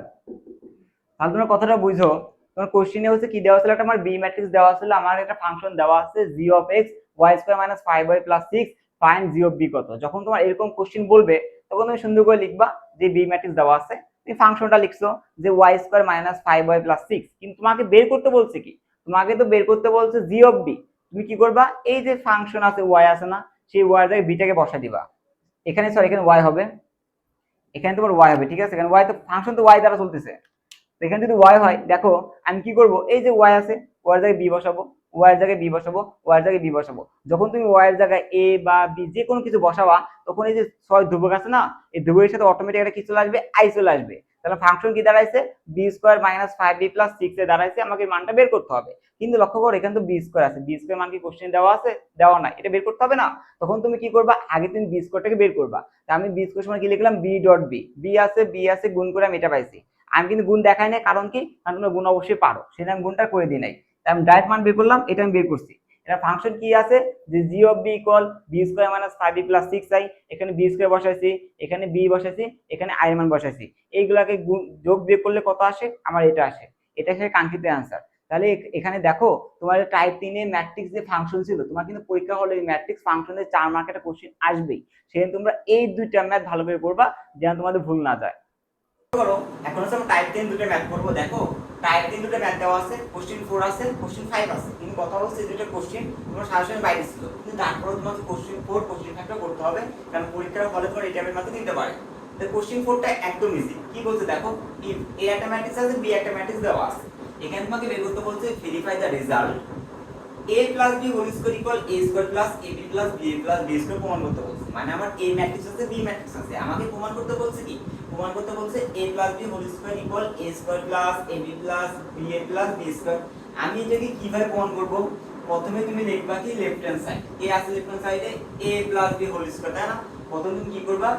তাহলে তোমরা কথাটা বুঝো, তোমার কোশ্চেনে হচ্ছে কি দেওয়া ছিল, একটা আমার বি ম্যাট্রিক্স দেওয়া ছিল, আমার একটা ফাংশন দেওয়া আছে G of X Y square minus 5y plus 6 find G of B কত। যখন তোমার এরকম কোশ্চেন বলবে তখন তুমি সুন্দর করে লিখবা যে বি ম্যাট্রিক্স দেওয়া আছে, তুমি ফাংশনটা লিখছো যে Y square minus 5y plus 6, কিন্তু তোমাকে বের করতে বলছে কি, তোমাকে তো বের করতে বলছে জি অফ বি। তুমি কি করবা এই যে ফাংশন আছে ওয়াই আছে না, সেই ওয়াই এর জায়গায় বিটাকে বসা দিবা, এখানে সরি এখানে ওয়াই হবে, এখানে তোমার ওয়াই হবে, ঠিক আছে, এখানে ওয়াই তো ফাংশন তো ওয়াই দ্বারা চলতেছে, এখানে যদি ওয়াই হয় দেখো আমি কি করব, এই যে ওয়াই আছে ওয়াই এর জায়গায় বি বসাবো, ওয়াই এর জায়গায় বি বসাবো, ওয়াই এর জায়গায় বি বসাবো। যখন তুমি ওয়াই এর জায়গায় এ বা বি যে কোনো কিছু বসাবা তখন এই যে 6 ধ্রুবক আছে না, এই ধ্রুবকের সাথে অটোমেটিক একটা কি চলে আসবে, আই চলে আসবে। তাহলে ফাংশন কি দাঁড়াইছে, B square minus 5b plus 6 এ দাঁড়াইছে, আমাকে মানটা বের করতে হবে। কিন্তু লক্ষ্য করো এখানে তো বি স্কয়ার আছে, বি স্কয়ার মান কি কোশ্চেন দেওয়া আছে, দেওয়া নাই, এটা বের করতে হবে না। তখন তুমি কি করবা, আগে তুমি বি স্কয়ারটাকে বের করবা। তা আমি বি স্কয়ার সমান কি লিখলাম, বি ডট বি, বি আছে গুণ করে আমি এটা পাইছি। আমি কিন্তু গুণ দেখাই নাই, কারণ কি, কারণ তোমরা গুণ অবশ্যই পারো, সেটা আমি গুণটা করে দিই নাই। তাই আমি ডাইরেক্ট মান বের করলাম, এটা আমি বের করছি। এটা ফাংশন কি আছে, যে G of B equal B square minus 5b plus 6i, এখানে বি স্কয়ার বসাইছি, এখানে বি বসাইছি, এখানে আই এর মান বসাইছি। এইগুলাকে যোগ বিয়োগ করলে কত আসে, আমার এটা আসে, এটা হচ্ছে কাঙ্ক্ষিত অ্যান্সার। তাহলে এখানে দেখো তোমার টাইপ 3 এ ম্যাট্রিক্স যে ফাংশন ছিল, তোমার কিন্তু পরীক্ষা হলে এই ম্যাট্রিক্স ফাংশনের 4 মার্কের একটা কোশ্চেন আসবেই। সেখানে তোমরা এই দুইটা ম্যাথ ভালো করে করবা, যেন তোমাদের ভুল না যায়। করো এখন হচ্ছে আমরা টাইপ 10 দুটো ম্যাথ করব। দেখো টাইপ 3 দুটো ম্যাথ দেওয়া আছে, কোশ্চেন 4 আছে, কোশ্চেন 5 আছে, কিন্তু কথা হচ্ছে এই দুটো কোশ্চেন তোমার সাজেশনের বাইরে ছিল, কিন্তু তারপরে তোমাকে কোশ্চেন 4 কোশ্চেন 5টা করতে হবে, কারণ পরীক্ষার হলে তোমার এই টাইপের ম্যাথ দিতে পারে। তো কোশ্চেন 4টা একদম ইজি। কি বলছে দেখো, ইফ এ একটা ম্যাট্রিক্স আছে, বি একটা ম্যাট্রিক্স দেওয়া আছে, এখানে তোমাকে বের করতে বলছে verify the result a plus b whole square equal a square plus ab plus b square প্রমাণ করতে বলছে। মানে আমার a ম্যাট্রিক্স আছে, b ম্যাট্রিক্স আছে, আমাকে প্রমাণ করতে বলছে কি, প্রমাণ করতে বলছে a plus b whole square equal a square plus ab plus b square। আমি এটাকে কিভাবে প্রমাণ করব, প্রথমে তুমি লিখবা কি লেফট হ্যান্ড সাইড, a আছে লেফট হ্যান্ড সাইডে, a plus b whole square, তাই না? প্রথমে তুমি কি করবা,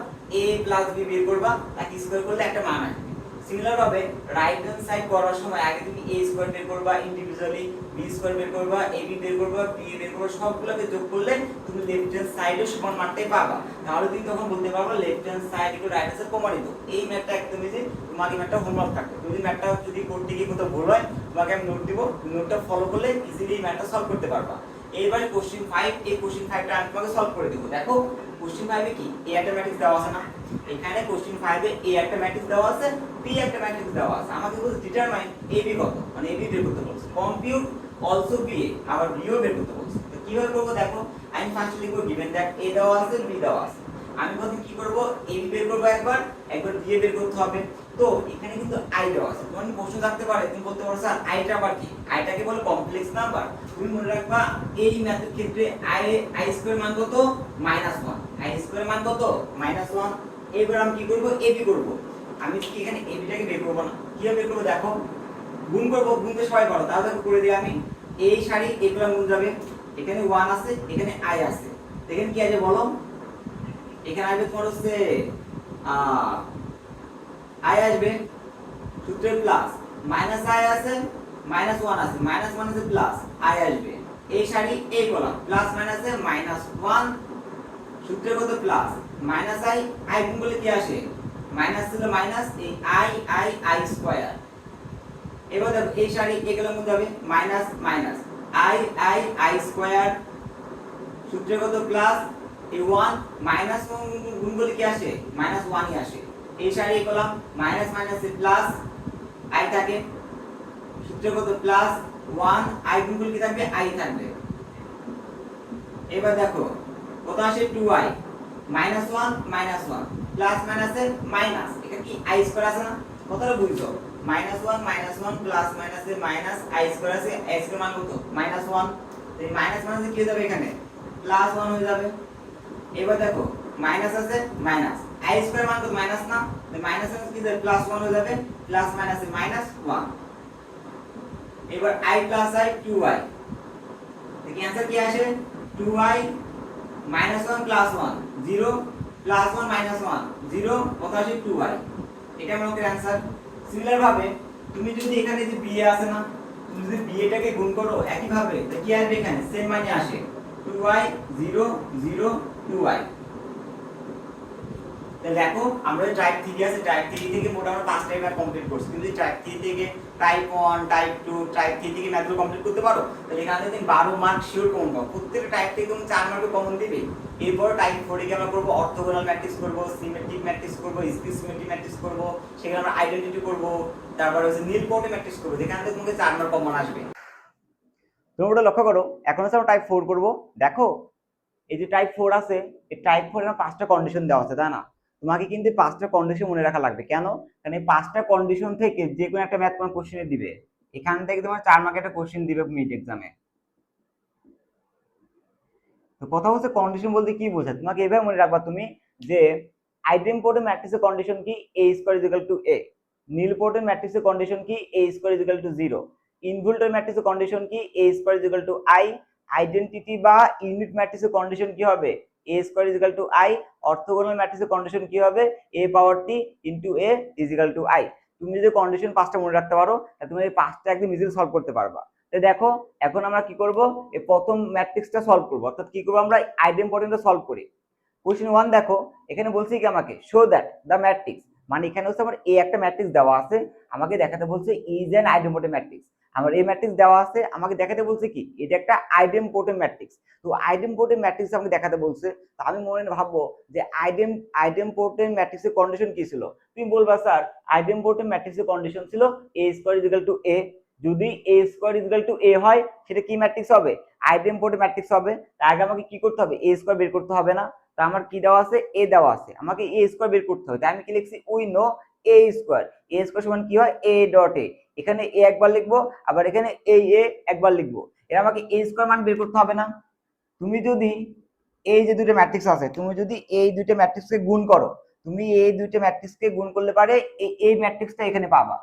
a plus b বের করবা, এক স্কয়ার করলে একটা মান আসবে। সিমিলার ভাবে রাইট হ্যান্ড সাইড করার সময় আগে তুমি a স্কয়ার বের করবা ইন্ডিভিজুয়ালি, b স্কয়ার বের করবা, ab বের করবা, b বের করবা, সবগুলোকে যোগ করলে তুমি লেফট হ্যান্ড সাইডে সমান মানটাই পাবা। তাহলে তুমি তখন বলতে পারবা left hand side equal right hand side প্রমাণিত। এই ম্যাথটা একদম ইজি, তোমার এই ম্যাথটা হোমওয়ার্ক থাকবে। যদি ম্যাথটা যদি করতে গিয়ে কোথাও ভুল হয় তোমাকে আমি নোট দিব, নোটটা ফলো করলে ইজিলি এই ম্যাথটা সলভ করতে পারবা। এইবারে কোশ্চেন 5, এই কোশ্চেন 5টা আমি তোমাকে সলভ করে দেব। দেখো কোশ্চেন 5 এ কি a একটা ম্যাট্রিক্স দেওয়া আছে না, এখানে কোশ্চেন 5 এ a একটা ম্যাট্রিক্স দেওয়া আছে, b একটা ম্যাট্রিক্স দেওয়া আছে, আমাকে বলছে ডিটারমাইন ab কত, মানে ab বের করতে বলছে, কম্পিউট অলসো ba, আবার b ও বের করতে বলছে। তো কিভাবে করব দেখো, আমি ফার্স্ট লিখব গিভেন দ্যাট a দেওয়া আছে, b দেওয়া আছে, আমি প্রথমে কি করব, ab বের করব একবার, একবার b বের করতে হবে। তো এখানে কিন্তু i দেওয়া আছে, তোমার প্রশ্ন থাকতে পারে, তুমি বলতে পারো স্যার আইটা আবার কি, আইটাকে বলে কমপ্লেক্স নাম্বার। তুমি মনে রাখবা এই ম্যাথের ক্ষেত্রে i স্কয়ার মান কত, -1, i স্কয়ার মান কত, -1। এবার আমি কি করব, ab করব, আমি কি এখানে ab টাকে বের করব না, কিভাবে বের করব দেখো, গুণ করব, গুণতে সবাই করো, তাহলে করে দিই আমি, এই সারি এগুলো গুণ যাবে, এখানে 1 আছে, এখানে i আছে, এখানে কি আছে বলো, এখানে আসবে তোমার হচ্ছে i আসবে, সূত্রে প্লাস, মাইনাস i আছে, -1 আছে, -1 আছে প্লাস i আসবে, এই সারি এই কলাম, প্লাস মাইনাসে -1, সূত্রে কত প্লাস, মাইনাস i গুণ করলে কি আসে, মাইনাস ছিল মাইনাস, এই i স্কয়ার। এবার দেখো এই সারি এগুলোর মধ্যে হবে মাইনাস মাইনাস, i স্কয়ার, সূত্রে কত প্লাস, এই 1 মাইনাস গুণ করলে কি আসে, -1ই আসে, এই সারি এই কলাম, মাইনাস মাইনাসে প্লাস i থাকে, সূত্রে কত প্লাস 1, i গুণ করলে কি থাকবে, i থাকবে। এবার দেখো কত আসে, 2i, -1 -1 প্লাস মাইনাসে মাইনাস, এটা কি i স্কয়ার আছে না, কতটা বুঝছো, -1 -1 প্লাস মাইনাসে মাইনাস i স্কয়ার আছে, i স্কয়ার মান কত, -1, এই মাইনাস মাইনাসে কি হয়ে যাবে, এখানে +1 হয়ে যাবে। এবার দেখো মাইনাস আছে মাইনাস, i স্কয়ার মান কত, মাইনাস না, মাইনাস আছে কি যাবে, +1 হয়ে যাবে, প্লাস মাইনাসে -1। এবার i প্লাস i 2i, দেখি आंसर কি আসে, 2i -1 + 1 0 +1 -1 0 কত আসে, 2i, এটা আমাদের आंसर। সিমিলার ভাবে তুমি যদি এখানে যে ba আছে না, তুমি যদি ba টাকে গুণ করো একই ভাবে, তো কি আসবে, এখানে সেম মানে আসে, 2i 0 0 2i। তাহলে দেখো আমরা টাইপ 3 আছে, টাইপ 3 থেকে মোটামুটি 5টা ম্যাথ কমপ্লিট করছি। তুমি যদি টাইপ 3 থেকে টাইপ 1, টাইপ 2, টাইপ 3 থেকে ম্যাথগুলো কমপ্লিট করতে পারো, তাহলে এখানে তুমি 12 মার্ক শিওর কমন পাও। প্রত্যেকটা টাইপ থেকে তুমি 4 মার্ক কমন দিবে। এরপর টাইপ 4 এ আমরা করব অর্থোগোনাল ম্যাট্রিক্স করব, সিমেট্রিক ম্যাট্রিক্স করব, স্কিউ সিমেট্রিক ম্যাট্রিক্স করব, সেখানে আমরা আইডেন্টিটি করব, তারপর হচ্ছে নীল পটে ম্যাট্রিক্স করব, যেখান থেকে তোমাকে 4 মার্ক কমন আসবে। তোমরা ওটা লক্ষ্য করো, এখন হচ্ছে আমরা টাইপ 4 করব। দেখো এই যে টাইপ 4 আছে, এই টাইপ 4 এর 5টা কন্ডিশন দেওয়া আছে, তাই না? তোমাকে কিন্তু 5টা কন্ডিশন মনে রাখা লাগবে। কেন? কারণ এই 5টা কন্ডিশন থেকে যে কোনো একটা ম্যাথ তোমার কোশ্চেনে দিবে। এখান থেকে তোমার 4 মার্কের একটা কোশ্চেন দিবে মিড এক্সামে। তো কথা হচ্ছে কন্ডিশন বলতে কি বোঝায়, তোমাকে এভাবে মনে রাখবা তুমি যে আইডেম্পোর্টেন্ট ম্যাট্রিক্সের কন্ডিশন কি a square is equal two a, নীলপোর্টেন্ট ম্যাট্রিক্সের কন্ডিশন কি a square is equal two 0, ইনভোল্টেন্ট ম্যাট্রিক্সের কন্ডিশন কি a square is equal two i, identity বা ইউনিট ম্যাট্রিক্সের কন্ডিশন কি হবে a square is equal two i, orthogonal ম্যাট্রিক্সের কন্ডিশন কি হবে a power t into a is equal two i। তুমি যদি কন্ডিশন 5টা মনে রাখতে পারো তাহলে তুমি এই 5টা একদম ইজিলি সলভ করতে পারবা। তো দেখো এখন আমরা কি করব, এই প্রথম ম্যাট্রিক্সটা সলভ করব, অর্থাৎ কি করব আমরা আইডেম্পোর্টেন্টটা সলভ করি। কোশ্চেন 1 দেখো, এখানে বলছি কি আমাকে শো দ্যাট দ্য ম্যাট্রিক্স, মানে এখানে হচ্ছে আমার এই একটা ম্যাট্রিক্স দেওয়া আছে, আমাকে দেখাতে বলছে ইজ অ্যান আইডেম্পোর্টেন্ট ম্যাট্রিক্স। আমার এই ম্যাট্রিক্স দেওয়া আছে, আমাকে দেখাতে বলছে কি এটা একটা আইডেম্পোর্টেন্ট ম্যাট্রিক্স। তো আইডেম্পোর্টেন্ট ম্যাট্রিক্স আমাকে দেখাতে বলছে, তো আমি মনে ভাববো যে আইডেম্পোর্টেন্ট ম্যাট্রিক্সের কন্ডিশন কি ছিল। তুমি বলবা স্যার আইডেম্পোর্টেন্ট ম্যাট্রিক্সের কন্ডিশন ছিল a square is equal two a, যদি a square is equal two a হয় সেটা কি ম্যাট্রিক্স হবে, আইডেম্পোর্টেন্ট ম্যাট্রিক্স হবে। তার আগে আমাকে কি করতে হবে, a স্কয়ার বের করতে হবে না। তো আমার কি দেওয়া আছে, a দেওয়া আছে, আমাকে a স্কয়ার বের করতে হবে। তাই আমি কি লিখছি, we know a square, a square সমান কি হয় a ডট a, এখানে a একবার লিখবো, আবার এখানে এই a একবার লিখবো, এর আমাকে a স্কয়ার মান বের করতে হবে না। তুমি যদি এই যে দুটো ম্যাট্রিক্স আছে, তুমি যদি এই দুটো ম্যাট্রিক্সকে গুণ করো, তুমি এই দুটো ম্যাট্রিক্সকে গুণ করলে পারে এই ম্যাট্রিক্সটা এখানে পাবা,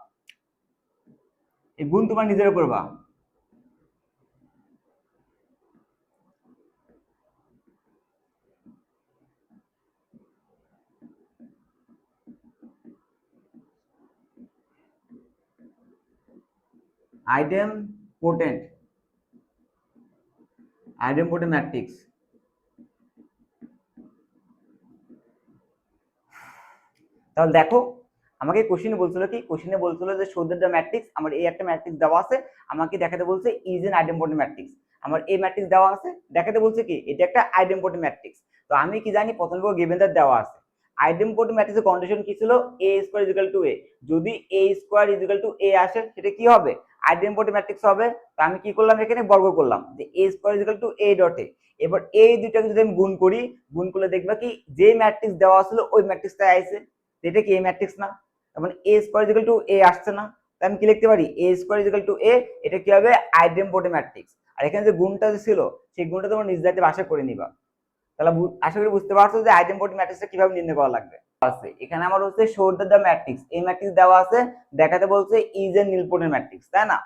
এই গুণ তোমার নিজের করবা। আইডেম্পোর্টেন্ট ম্যাট্রিক্স। তাহলে দেখো আমাকে কোশ্চেনে বলছিল কি, কোশ্চেনে বলছিল যে শো দ্যাট দ্য ম্যাট্রিক্স, আমার এই একটা ম্যাট্রিক্স দেওয়া আছে, আমাকে দেখাতে বলছে ইজ এন আইডেম্পোর্টেন্ট ম্যাট্রিক্স। আমার এই ম্যাট্রিক্স দেওয়া আছে, দেখাতে বলছে কি এটা একটা আইডেম্পোর্টেন্ট ম্যাট্রিক্স। তো আমি কি জানি, প্রথম গিভেন দ্যাট দেওয়া আছে, আইডেম্পোর্টেন্ট ম্যাট্রিক্সের কন্ডিশন কি ছিল a square is equal two a, যদি a square is equal two a আসে সেটা কি হবে, আইডেম্পোর্টেন্ট ম্যাট্রিক্স হবে। তো আমি কি করলাম, এখানে বর্গ করলাম যে a square is equal two a dot a। এবার এই দুইটাকে যদি আমি গুণ করি, গুণ করলে দেখবা কি যে ম্যাট্রিক্স দেওয়া ছিল ওই ম্যাট্রিক্সটা আইছে, এটা কি a ম্যাট্রিক্স না, মানে a square is equal two a আসছে না। তাই আমি কি লিখতে পারি, a square is equal two a, এটা কি হবে আইডেম্পোর্টেন্ট ম্যাট্রিক্স। আর এখানে যে গুণটা ছিল সেই গুণটা তোমরা নিজ দায়িত্বে বাসা করে নিবা। তাহলে আশা করি বুঝতে পারছো যে আইডেম্পোর্টেন্ট ম্যাট্রিক্সটা কিভাবে নির্ণয় করা লাগবে। আছে এখানে আমার হচ্ছে শো দ্য ম্যাট্রিক্স, এই ম্যাট্রিক্স দেওয়া আছে, দেখাতে বলছে ইজ এ নীলপোর্টেন্ট ম্যাট্রিক্স, তাই না,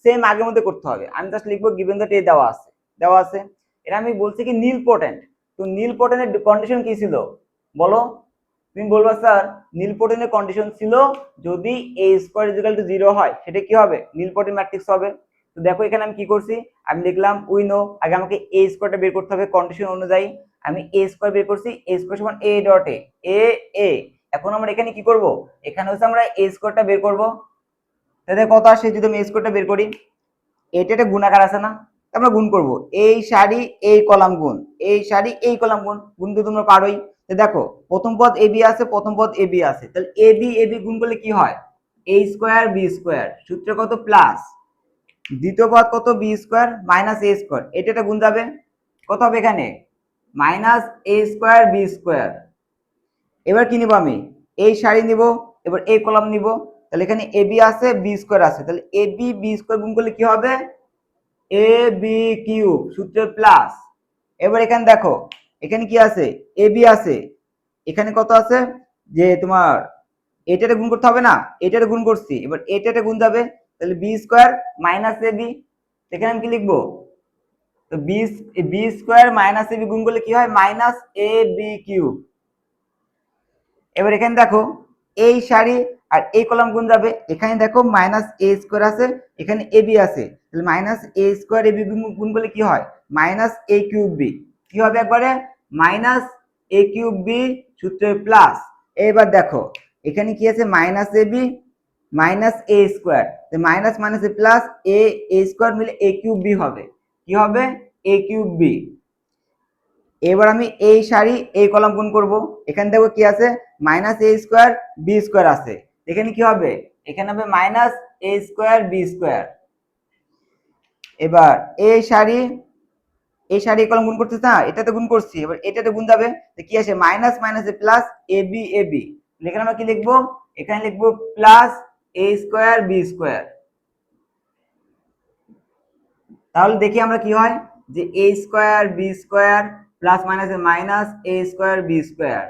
সেম আগের মধ্যে করতে হবে। আমি জাস্ট লিখবো গিভেন দ্যাট এ দেওয়া আছে, দেওয়া আছে, এটা আমি বলছি কি নীলপোর্টেন্ট। তো নীলপোর্টেন্টের কন্ডিশন কি ছিল বলো, তুমি বলবা স্যার নীলপোর্টেন্টের কন্ডিশন ছিল যদি a square is equal two 0 হয় সেটা কি হবে, নীলপোর্টেন্ট ম্যাট্রিক্স হবে। তো দেখো এখানে আমি কি করছি, আমি লিখলাম উই নো, আগে আমাকে a স্কয়ারটা বের করতে হবে কন্ডিশন অনুযায়ী, আমি a স্কয়ার বের করছি, a স্কয়ার সমান a ডট a, a। এখন আমরা এখানে কি করব, এখানে হচ্ছে আমরা a স্কয়ারটা বের করব। তাহলে কত আসে, যদি আমি a স্কয়ারটা বের করি, এটা একটা গুণাকার আছে না, আমরা গুণ করব, এই সারি এই কলাম গুণ, এই সারি এই কলাম গুণ, গুণ তো তোমরা পারোই। দেখো প্রথম পদ এবি আছে, প্রথম পদ এবি আছে, তাহলে এবি এবি গুণ করলে কি হয়, a স্কয়ার বি স্কয়ার, সূত্র কত প্লাস, দ্বিতীয় পদ কত B square minus a square, এটা গুণ যাবে, কত হবে এখানে minus a square B square. এবার কি নিব আমি, এই সারি নিব, এবার এই কলাম নিব, তাহলে এখানে এবি আছে বি স্কয়ার আছে, তাহলে এবি বি স্কয়ার গুণ করলে কি হবে এ বি কিউব, সূত্রের প্লাস। এবার এখানে দেখো এখানে কি আছে, এ বি আছে, এখানে কত আছে যে তোমার এটাতে গুণ করতে হবে না, এটাতে গুণ করছি, এবার এটাতে গুণ যাবে, তাহলে B square minus A B, এখানে আমি কি লিখবো, তো B square minus A B গুণ করলে কি হয় মাইনাস এ বি কিউব। এবার এখানে দেখো এই সারি আর এই কলাম গুণ যাবে, এখানে দেখো মাইনাস এ স্কয়ার আছে, এখানে এ বি আছে, তাহলে minus A square A B গুণ করলে কি হয় মাইনাস এ কিউব বি, কি হবে একবারে মাইনাস এ কিউব বি সূত্রের প্লাস। এবার দেখো এখানে কি আছে minus A B minus A square, minus minus A plus A square মিলে এ কিউব বি হবে, কি হবে এ কিউব বি। এবার আমি এই সারি এই কলাম গুণ করব, এখানে দেখো কি আছে মাইনাস এ স্কয়ার বি স্কয়ার আছে, এখানে কি হবে এখানে হবে মাইনাস এ স্কয়ার বি স্কয়ার। এবার এই সারি এই সাইডে কলম গুণ করতেছি না, এটাতে গুণ করছি, এবার এটাতে গুণ যাবে, কি আসে minus minus A plus A B A B. এখানে আমরা কি লিখবো, এখানে লিখবো plus A square B square. তাহলে দেখি আমরা কি হয়, যে A square B square plus minus minus A square B square,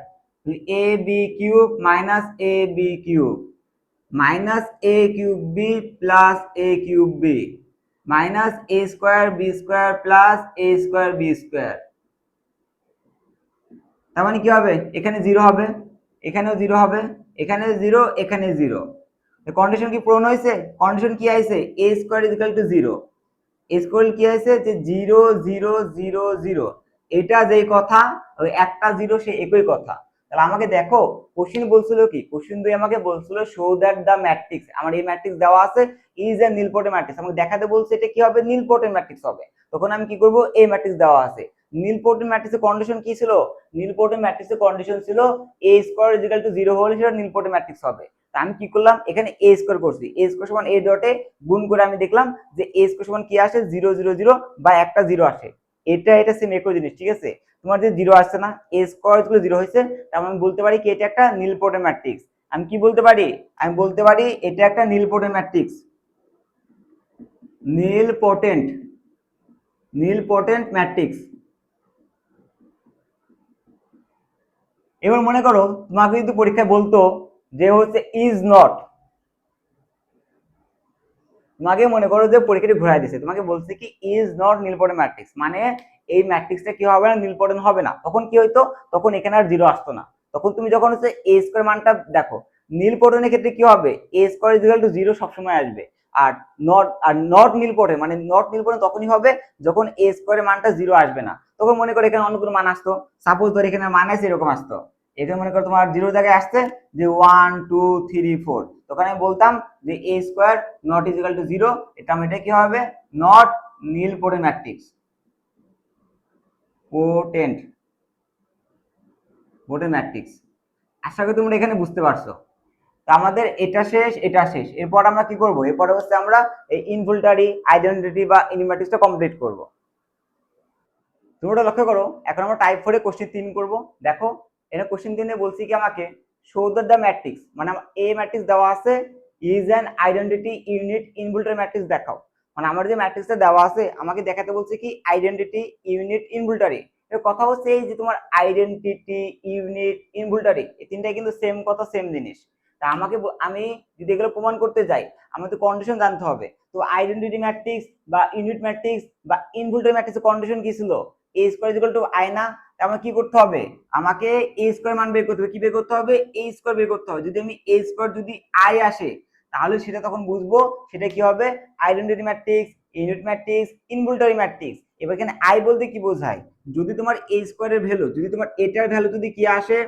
A B cube minus A B cube minus A cube B plus A cube B minus A square B square plus A square B square. তার মানে কি হবে, এখানে zero হবে, এখানেও zero হবে, এখানে zero, এখানে জিরো। কন্ডিশন কি পূরণ হয়েছে? কন্ডিশন কি আইছে, A square is equal to zero. Square কি আছে, যে জিরো জিরো জিরো জিরো, এটা যেই কথা, ওই একটা জিরো সে একই কথা। তাহলে আমাকে দেখো কোশ্চেন বলছিল কি, কোশ্চেন দুই আমাকে বলছিল শো দ্যাট দ্য ম্যাট্রিক্স, আমার এই ম্যাট্রিক্স দেওয়া আছে ইজ এ নীলপটে ম্যাট্রিক্স, আমাকে দেখাতে বলছে এটা কি হবে, নীলপটে ম্যাট্রিক্স হবে। তখন আমি কি করব, এই ম্যাট্রিক্স দেওয়া আছে, নীলপটে ম্যাট্রিক্সের কন্ডিশন কি ছিল, নীলপটে ম্যাট্রিক্সের কন্ডিশন ছিল A square is equal to zero হলে সেটা নীলপটে ম্যাট্রিক্স হবে। আমি কি করলাম, এখানে এ স্কোয়ার করছি, এ স্কোয়ার সমান এ ডটে গুণ করে আমি দেখলাম যে এ স্কোয়ার সমান কি আসে, জিরো জিরো জিরো বা একটা জিরো আসে। এটা সেম একই জিনিস, ঠিক আছে। তোমার যে জিরো আসছে না, এ স্কোয়ার গুলো জিরো হয়েছে, তার মানে আমি বলতে পারি কি এটা একটা নীলপটে ম্যাট্রিক্স। আমি কি বলতে পারি, আমি বলতে পারি এটা একটা নীলপটে ম্যাট্রিক্স, নীলপটেন্ট, নীলপটেন্ট ম্যাট্রিক্স। এবার মনে করো তোমাকে কিন্তু পরীক্ষায় বলতো যে হচ্ছে ইজ নট, তোমাকে মনে করো যে পরীক্ষাটি ঘুরাই দিছে, তোমাকে বলছে কি ইজ নট নীলপটেন্ট ম্যাট্রিক্স, মানে এই ম্যাট্রিক্সটা কি হবে না, নীলপটেন্ট হবে না। তখন কি হইতো, তখন এখানে আর জিরো আসতো না। তখন তুমি যখন হচ্ছে এ স্কোয়ার মানটা দেখো, নীলপটেন্টের ক্ষেত্রে কি হবে, A square is equal to zero সবসময় আসবে। আর নট নীলপটেন্ট, মানে নট নীলপটেন্ট তখনই হবে যখন এ স্কোয়ারের মানটা জিরো আসবে না। তখন মনে করো এখানে অন্য কোনো মান আসতো, সাপোজ ধর এখানে মান আছে এরকম আসতো, এখানে মনে করো তোমার জিরো জায়গায় আসছে যে 1 2 3 4, তখন আমি বলতাম যে A square not is equal to zero, এটা এটা কি হবে, not nilpotent matrix, potent potent matrix. আশা করি তোমরা এখানে বুঝতে পারছো। তো আমাদের এটা শেষ, এটা শেষ, এরপর আমরা কি করব, এরপর হচ্ছে আমরা এই ইনভোল্টারি আইডেন্টিটি বা ইনম্যাট্রিক্সটা কমপ্লিট করব। তোমরা লক্ষ্য করো, এখন আমরা টাইপ 4 এ কোশ্চেন 3 করব। দেখো এটা কোশ্চেন 3 এ বলছি কি আমাকে শো দ্যাট দ্য ম্যাট্রিক্স, মানে এ ম্যাট্রিক্স দেওয়া আছে is an identity unit involutory matrix দেখাও। মানে আমার যে ম্যাট্রিক্সটা দেওয়া আছে আমাকে দেখাতে বলছে কি আইডেন্টিটি ইউনিট ইনভোল্টারি। এর কথা হচ্ছে এই যে তোমার আইডেন্টিটি ইউনিট ইনভোল্টারি এই তিনটাই কিন্তু সেম কথা, সেম জিনিস। তা আমাকে আমি যদি এগুলো প্রমাণ করতে যাই আমাকে তো কন্ডিশন জানতে হবে। তো আইডেন্টিটি ম্যাট্রিক্স বা ইউনিট ম্যাট্রিক্স বা ইনভোল্টারি ম্যাট্রিক্সের কন্ডিশন কি ছিল, A square equal to I না। আমার কি করতে হবে, আমাকে এ স্কোয়ার মান বের করতে হবে, কি বের করতে হবে, এ স্কোয়ার বের করতে হবে। যদি আমি এ স্কোয়ার যদি আই আসে তাহলে সেটা তখন বুঝবো সেটা কি হবে, identity matrix, unit matrix, involutory matrix. এবার এখানে আই বলতে কি বোঝায়, যদি তোমার এ স্কোয়ারের ভ্যালু, যদি তোমার এটার ভ্যালু যদি কি আসে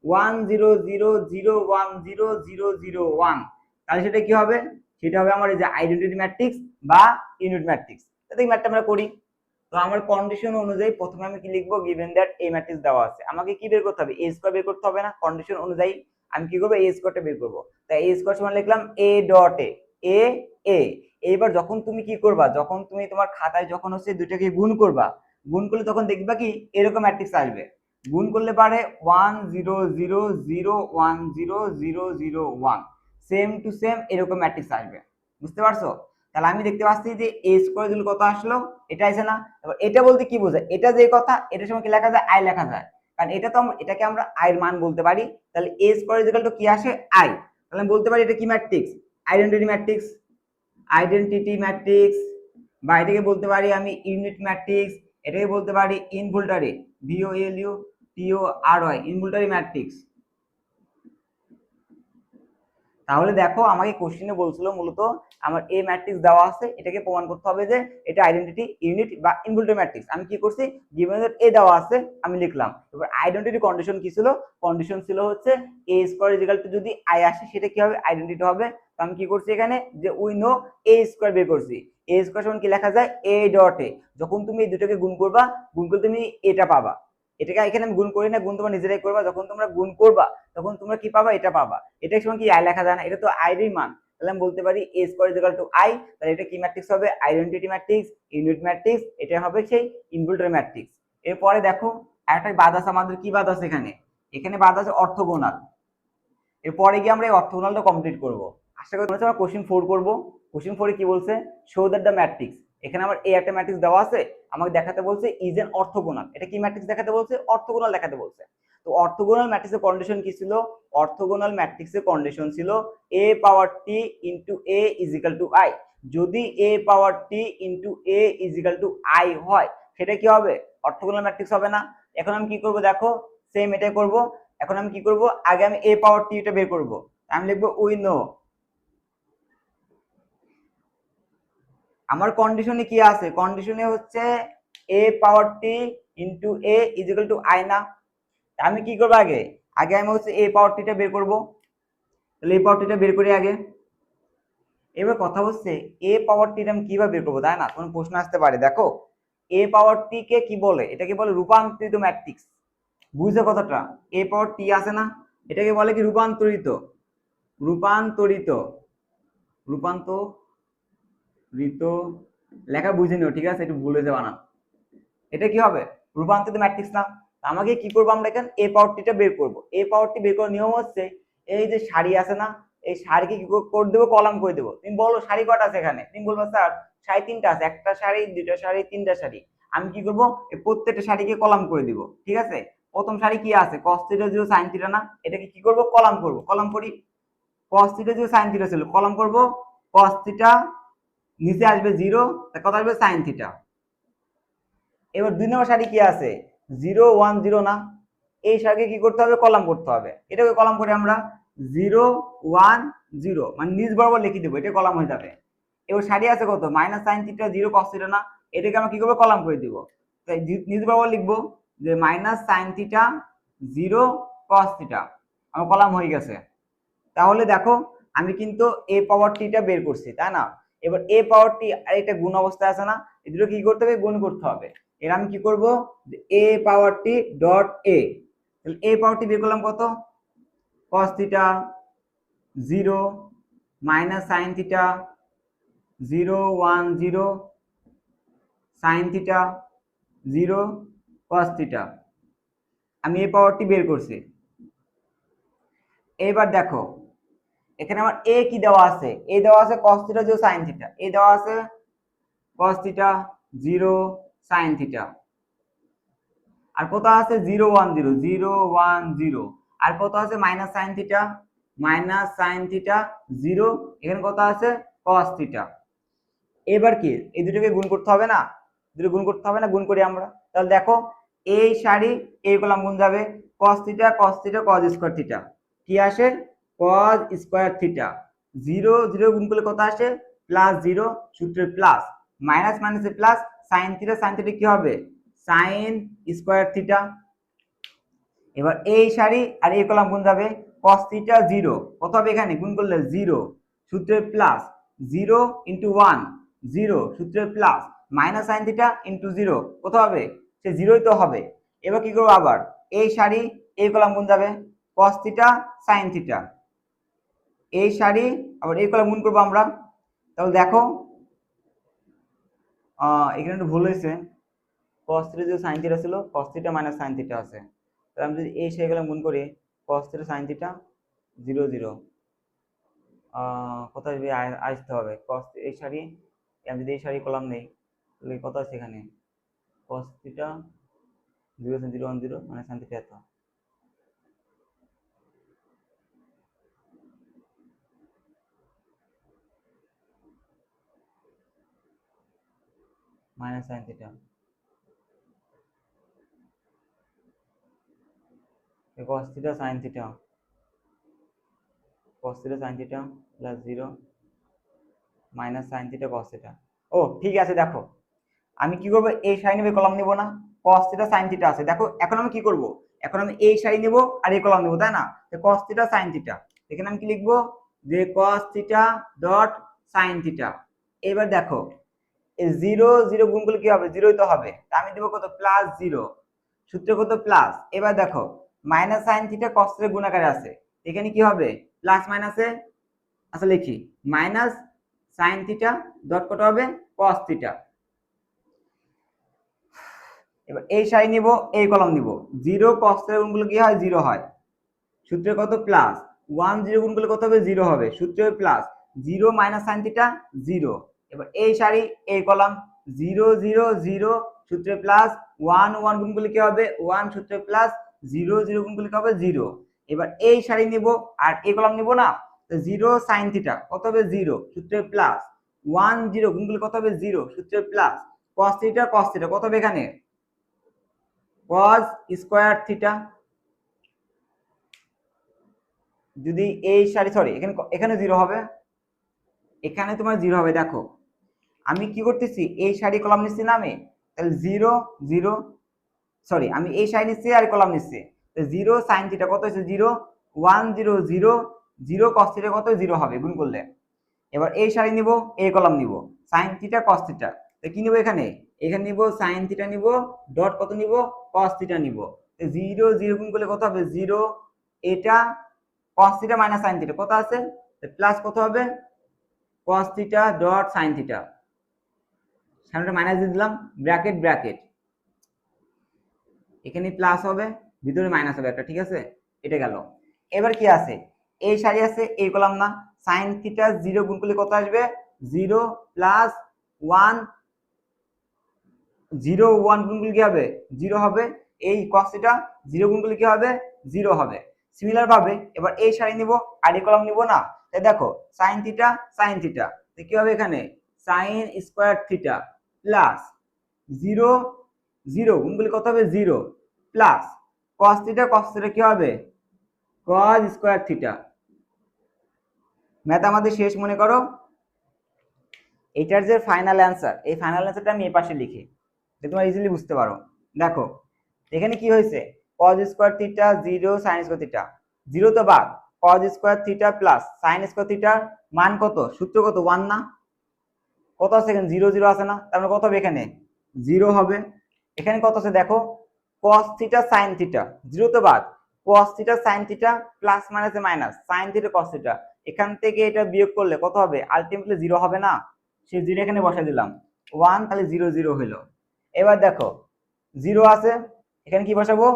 1 0 0 0 1 0 0 0 1, তাহলে সেটা কি হবে, সেটা হবে আমার এই যে আইডেন্টিটি ম্যাট্রিক্স বা ইউনিট ম্যাট্রিক্স। তাহলে এই ম্যাথটা আমরা করি। তো আমার কন্ডিশন অনুযায়ী প্রথমে আমি কি লিখবো, গিভেন দ্যাট এই ম্যাট্রিক্স দেওয়া আছে, আমাকে কি বের করতে হবে, এ স্কয়ার বের করতে হবে না, কন্ডিশন অনুযায়ী আমি কি করব, এ স্কয়ারটা বের করব। তাই এ স্কয়ার সমান লিখলাম এ ডট এ এ। এইবার যখন তুমি কি করবা, যখন তুমি তোমার খাতায় যখন হচ্ছে দুইটাকে গুণ করবা, গুণ করলে তখন দেখবা কি এরকম ম্যাট্রিক্স আসবে। গুণ করলে পারে 1 0 0 0 1 0 0 0 1, সেম টু সেম এরকম ম্যাট্রিক্স আসবে। বুঝতে পারছো? তাহলে আমি দেখতে পাচ্ছি যে এ স্কয়ার দিলে কত আসলো, এটা আছে না। এবার এটা বলতে কি বোঝায়, এটা যে কথা এটার সময় কি লেখা যায়, আই লেখা যায়, কারণ এটা তো এটাকে আমরা আই এর মান বলতে পারি। তাহলে এ স্কয়ার ইকুয়াল টু কি আসে, আই। তাহলে আমি বলতে পারি এটা কি matrix, identity matrix, identity matrix. বা এটাকে বলতে পারি আমি ইউনিট ম্যাট্রিক্স, এটাকে বলতে পারি ইনভোল্টারি, ভি ও এল ইউ টি ও আর ওয়াই, ইনভোল্টারি ম্যাট্রিক্স। তাহলে দেখো আমাকে কোশ্চেনে বলছিল মূলত আমার এ ম্যাট্রিক্স দেওয়া আছে, এটাকে প্রমাণ করতে হবে যে এটা আইডেন্টিটি ইউনিট বা ইনভোল্টারি ম্যাট্রিক্স। আমি কি করছি, গিভেন দ্যাট এ দেওয়া আছে আমি লিখলাম। এবার আইডেন্টিটি কন্ডিশন কি ছিল, কন্ডিশন ছিল হচ্ছে এ স্কয়ার ইজ ইকুয়াল টু যদি আই আসে সেটা কি হবে, আইডেন্টিটি হবে। তো আমি কি করছি এখানে যে উই নো এ স্কয়ার বের করছি, এ স্কয়ার সমান কি লেখা যায়, এ ডট এ। যখন তুমি এই দুটোকে গুণ করবা, গুণ করলে তুমি এটা পাবা। এটাকে এখানে আমি গুণ করি না, গুণ তোমরা নিজেরাই করবা, যখন তোমরা গুণ করবা তখন তোমরা কি পাবা, এটা পাবা। এটা সময় কি আই লেখা যায় না, এটা তো আইরই মান। তাহলে আমি বলতে পারি a square equal to i। তাহলে এটা কি ম্যাট্রিক্স হবে? আইডেন্টিটি ম্যাট্রিক্স, ইউনিট ম্যাট্রিক্স, এটা হবে সেই ইনভলিউটরি ম্যাট্রিক্স। এরপরে দেখো আরেকটা বাদ আছে আমাদের, কি বাদ আছে এখানে? এখানে বাদ আছে অর্থগোনাল। এরপরে গিয়ে আমরা এই অর্থগোনালটা কমপ্লিট করব। আশা করি তোমরা কোশ্চেন 4 করব। কোশ্চেন 4 কি বলছে? শো দ্যাট দ্য ম্যাট্রিক্স, এখানে আমার এই একটা ম্যাট্রিক্স দেওয়া আছে, আমাকে দেখাতে বলছে ইজ এন অর্থগোনাল। এটা কি ম্যাট্রিক্স দেখাতে বলছে? অর্থগোনাল দেখাতে বলছে। তো অর্থগোনাল ম্যাট্রিক্সের কন্ডিশন কি ছিল? অর্থগোনাল ম্যাট্রিক্সের কন্ডিশন ছিল a power t into a is equal two i। যদি a power t into a is equal two i হয়, সেটা কি হবে? অর্থগোনাল ম্যাট্রিক্স হবে না? এখন আমি কি করব দেখো, সেম এটাই করব। এখন আমি কি করব, আগে আমি a পাওয়ার t টা বের করব। আমি লিখবো উই নো। আমার কন্ডিশনে কি আছে? কন্ডিশনে হচ্ছে a power t into a is equal two i না? আমি কি করব, আগে আগে আমি হচ্ছে a পাওয়ার t টা বের করব। তাহলে a পাওয়ার t টা বের করি আগে। এবার কথা হচ্ছে a পাওয়ার t টা আমি কিভাবে বের করব, তাই না? কোনো প্রশ্ন আসতে পারে। দেখো a পাওয়ার t কে কি বলে? এটাকে বলে রূপান্তরিত ম্যাট্রিক্স। বুঝছো কথাটা? a পাওয়ার t আছে না, এটাকে বলে কি? রূপান্তরিত। রূপান্তরিত রূপান্তরিত লেখা বুঝে নিও, ঠিক আছে? একটু ভুলে যাবা না। এটা কি হবে? রূপান্তরিত ম্যাট্রিক্স না? আমাকে কি করবো, আমরা এখানে a পাওয়ার t টা বের করব। a পাওয়ার t বের করার নিয়ম হচ্ছে, এই যে সারি আছে না, এই সারিকে কি করে দেবো? কলাম করে দেবো। তুমি বলো সারি কটা আছে এখানে? তুমি বলবো স্যার সারি 3টা আছে। একটা সারি, দুইটা সারি, তিনটা সারি। আমি কি করব, এই প্রত্যেকটা সারিকে কলাম করে দিব, ঠিক আছে? প্রথম সারি কি আছে? cos θ 0 sin θ না? এটাকে কি করব? কলাম করব। কলাম করি। cos θ 0 sin θ ছিল, কলাম করব cos θ, নিচে আসবে 0, কত আসবে? sin θ। এবার 2 নম্বর সারি কি আছে? 0 1 0 না? এই সারিকে কি করতে হবে? কলাম করতে হবে। এটাকে কলাম করে আমরা 0 1 0 মানে নিচ বরাবর লিখে দেবো, এটা কলাম হয়ে যাবে। এবার সারি আছে কত? Minus sine theta 0 cos theta না? এটাকে আমরা কি করবো? কলাম করে দিব। তাই নিচ বরাবর লিখবো যে minus sine theta 0 cos theta, আমার কলাম হয়ে গেছে। তাহলে দেখো আমি কিন্তু a পাওয়ার t টা বের করছি, তাই না? এবার a পাওয়ার t আর এটা গুণ অবস্থায় আছে না, এই দুটো কি করতে হবে? গুণ করতে হবে। এর আমি কি করব, a power t dot a। তাহলে a পাওয়ার t বের করলাম কত? cos theta 0 minus sin theta 0 1 0 sin theta 0 cos theta. আমি a পাওয়ার t বের করছি। এবার দেখো এখানে আমার a কি দেওয়া আছে? a দেওয়া আছে cos theta 0 sin theta, a দেওয়া আছে cos থিটা 0 sin থিটা। আর কত আছে? 0 1 0 0 1 0। আর কত আছে? Minus sin theta sin theta 0। এখানে কত আছে? cos theta. এবার কি এই দুটোকে গুণ করতে হবে না? দুটো গুণ করতে হবে না? গুণ করি আমরা। তাহলে দেখো এই সারি এই কলাম গুণ যাবে, cos theta cos theta cos square theta কি আসে? cos square theta. 0 0 গুণ করলে কত আসে? প্লাস 0, সূত্রে প্লাস, মাইনাস মাইনাসে প্লাস, sin থিটা কি হবে? sin square theta. এবার এই সারি আর এই কলাম গুণ যাবে, cos থিটা 0 কত হবে? এখানে গুণ করলে 0, সূত্রে প্লাস, 0 ইনটু 1 0, সূত্রে plus, minus sin theta into 0 কত হবে? সে 0ই তো হবে। এবার কি করব, আবার এই সারি এই কলাম গুণ যাবে, cos থিটা sin থিটা। এই সারি আবার এই কলাম গুণ করব আমরা। তাহলে দেখো এখানে একটু ভুল হয়েছে, cos থিটা যে sin থিটা ছিল, cos theta minus sin theta আছে। তাহলে আমি যদি এই সারি কলাম গুণ করি, cos থিটা sin থিটা 0 0, কত আসবে? আসতে হবে cos এই সারি, আমি যদি এই সারি কলাম নেই, তাহলে কত আছে এখানে? cos থিটা 0 0 1 0 মানে sin থিটা এত, minus sin theta. cos theta sin theta, cos theta sin theta plus 0 minus sin theta cos theta. ও ঠিক আছে, দেখো আমি কি করব, এই সারি নেবে কলাম নিব না? cos থিটা sin থিটা আছে, দেখো এখন আমি কি করব, এখন আমি এই সারি নেব আর এই কলাম নেব, তাই না? cos থিটা sin থিটা, এখানে আমি কি লিখবো, যে cos theta dot sin theta. এবার দেখো এই 0 0 গুণ করলে কি হবে? 0ই তো হবে। তা আমি দেব কত? প্লাস 0, সূত্র কত? প্লাস। এবার দেখো minus sin theta cos theta গুণ আকারে আছে, এখানে কি হবে? প্লাস মাইনাসে আচ্ছা লিখি মাইনাস সাইন থিটা ডট কত হবে কস থিটা। এবার এই সাইন নিব, এই কলাম নিব, 0 কস থিটা গুণগুলো কি হয় 0 হয়, সূত্রে কত প্লাস 1 0 গুণ করলে কত হবে 0 হবে, সূত্রে প্লাস 0 মাইনাস সাইন থিটা 0। এবার এই সারি এই কলাম 0 0 0 সূত্রে প্লাস 1 1 গুণ করলে কি হবে 1 সূত্রে প্লাস 0 0 গুণ করলে কি হবে 0। এবার এই সারি নিব আর এই কলাম নিব না, তো 0 সাইন থিটা কত হবে 0 সূত্রে প্লাস 1 0 গুণ করলে কত হবে 0 সূত্রে প্লাস cos থিটা কত হবে এখানে cos স্কয়ার থিটা। যদি এই সারি সরি এখানে এখানে 0 হবে, এখানে তোমার 0 হবে। দেখো আমি কি করতেছি এই সারি কলাম নিচ্ছি না আমি, তাহলে 0 0 সরি আমি এই সারি নিচ্ছি আর কলাম নিচ্ছি, তো 0 sin থিটা কত হচ্ছে 0 1 0 0 0 cos থিটা কত 0 হবে গুণ করলে। এবার এই সারি নিব এই কলাম নিব sin থিটা cos থিটা, তো কি নিব এখানে এখানে নিব sin থিটা নিব ডট কত নিব cos থিটা নিব, 0 0 গুণ করলে কত হবে 0, এটা cos theta minus sin theta কত আছে প্লাস কত হবে cos theta dot sin theta, সামনে মাইনাস দিয়ে দিলাম ব্র্যাকেট ব্র্যাকেট, এখানে প্লাস হবে ভিতরে মাইনাস হবে একটা, ঠিক আছে এটা গেল। এবার কি আছে এই সারি আছে এই কলাম না, sin থিটা 0 গুণ করলে কত আসবে 0 প্লাস 1 0 1 গুণ করলে কি হবে 0 হবে, এই cos থিটা 0 গুণ করলে কি হবে 0 হবে। সিমিলার ভাবে এবার এই সারি নিব আর এই কলাম নিব না, তাই দেখো sin থিটা তো কি হবে এখানে sin স্কয়ার থিটা প্লাস 0 0 গুণ করলে কত হবে 0 প্লাস cos থিটা কি হবে cos স্কয়ার থিটা। ম্যাথ আমাদের শেষ মনে করো, এটার যে ফাইনাল অ্যান্সার এই ফাইনাল অ্যান্সারটা আমি এই পাশে লিখি যে তোমরা ইজিলি বুঝতে পারো। দেখো এখানে কি হয়েছে cos square theta 0 sin square theta 0 তো বাদ, cos square theta plus sin square থিটার মান কত সূত্র কত 1 না, কত আছে এখানে 0 0 আছে না, তার মানে কত হবে এখানে 0 হবে। এখানে কত আছে দেখো cos থিটা sin থিটা 0 তো বাদ, cos theta sin theta plus মাইনাসে minus sin theta cos theta, এখান থেকে এটা বিয়োগ করলে কত হবে আলটিমেটলি 0 হবে না, সেই 0 এখানে বসাই দিলাম 1, তাহলে 0 0 হলো। এবার দেখো 0 আছে এখানে কি বসাবো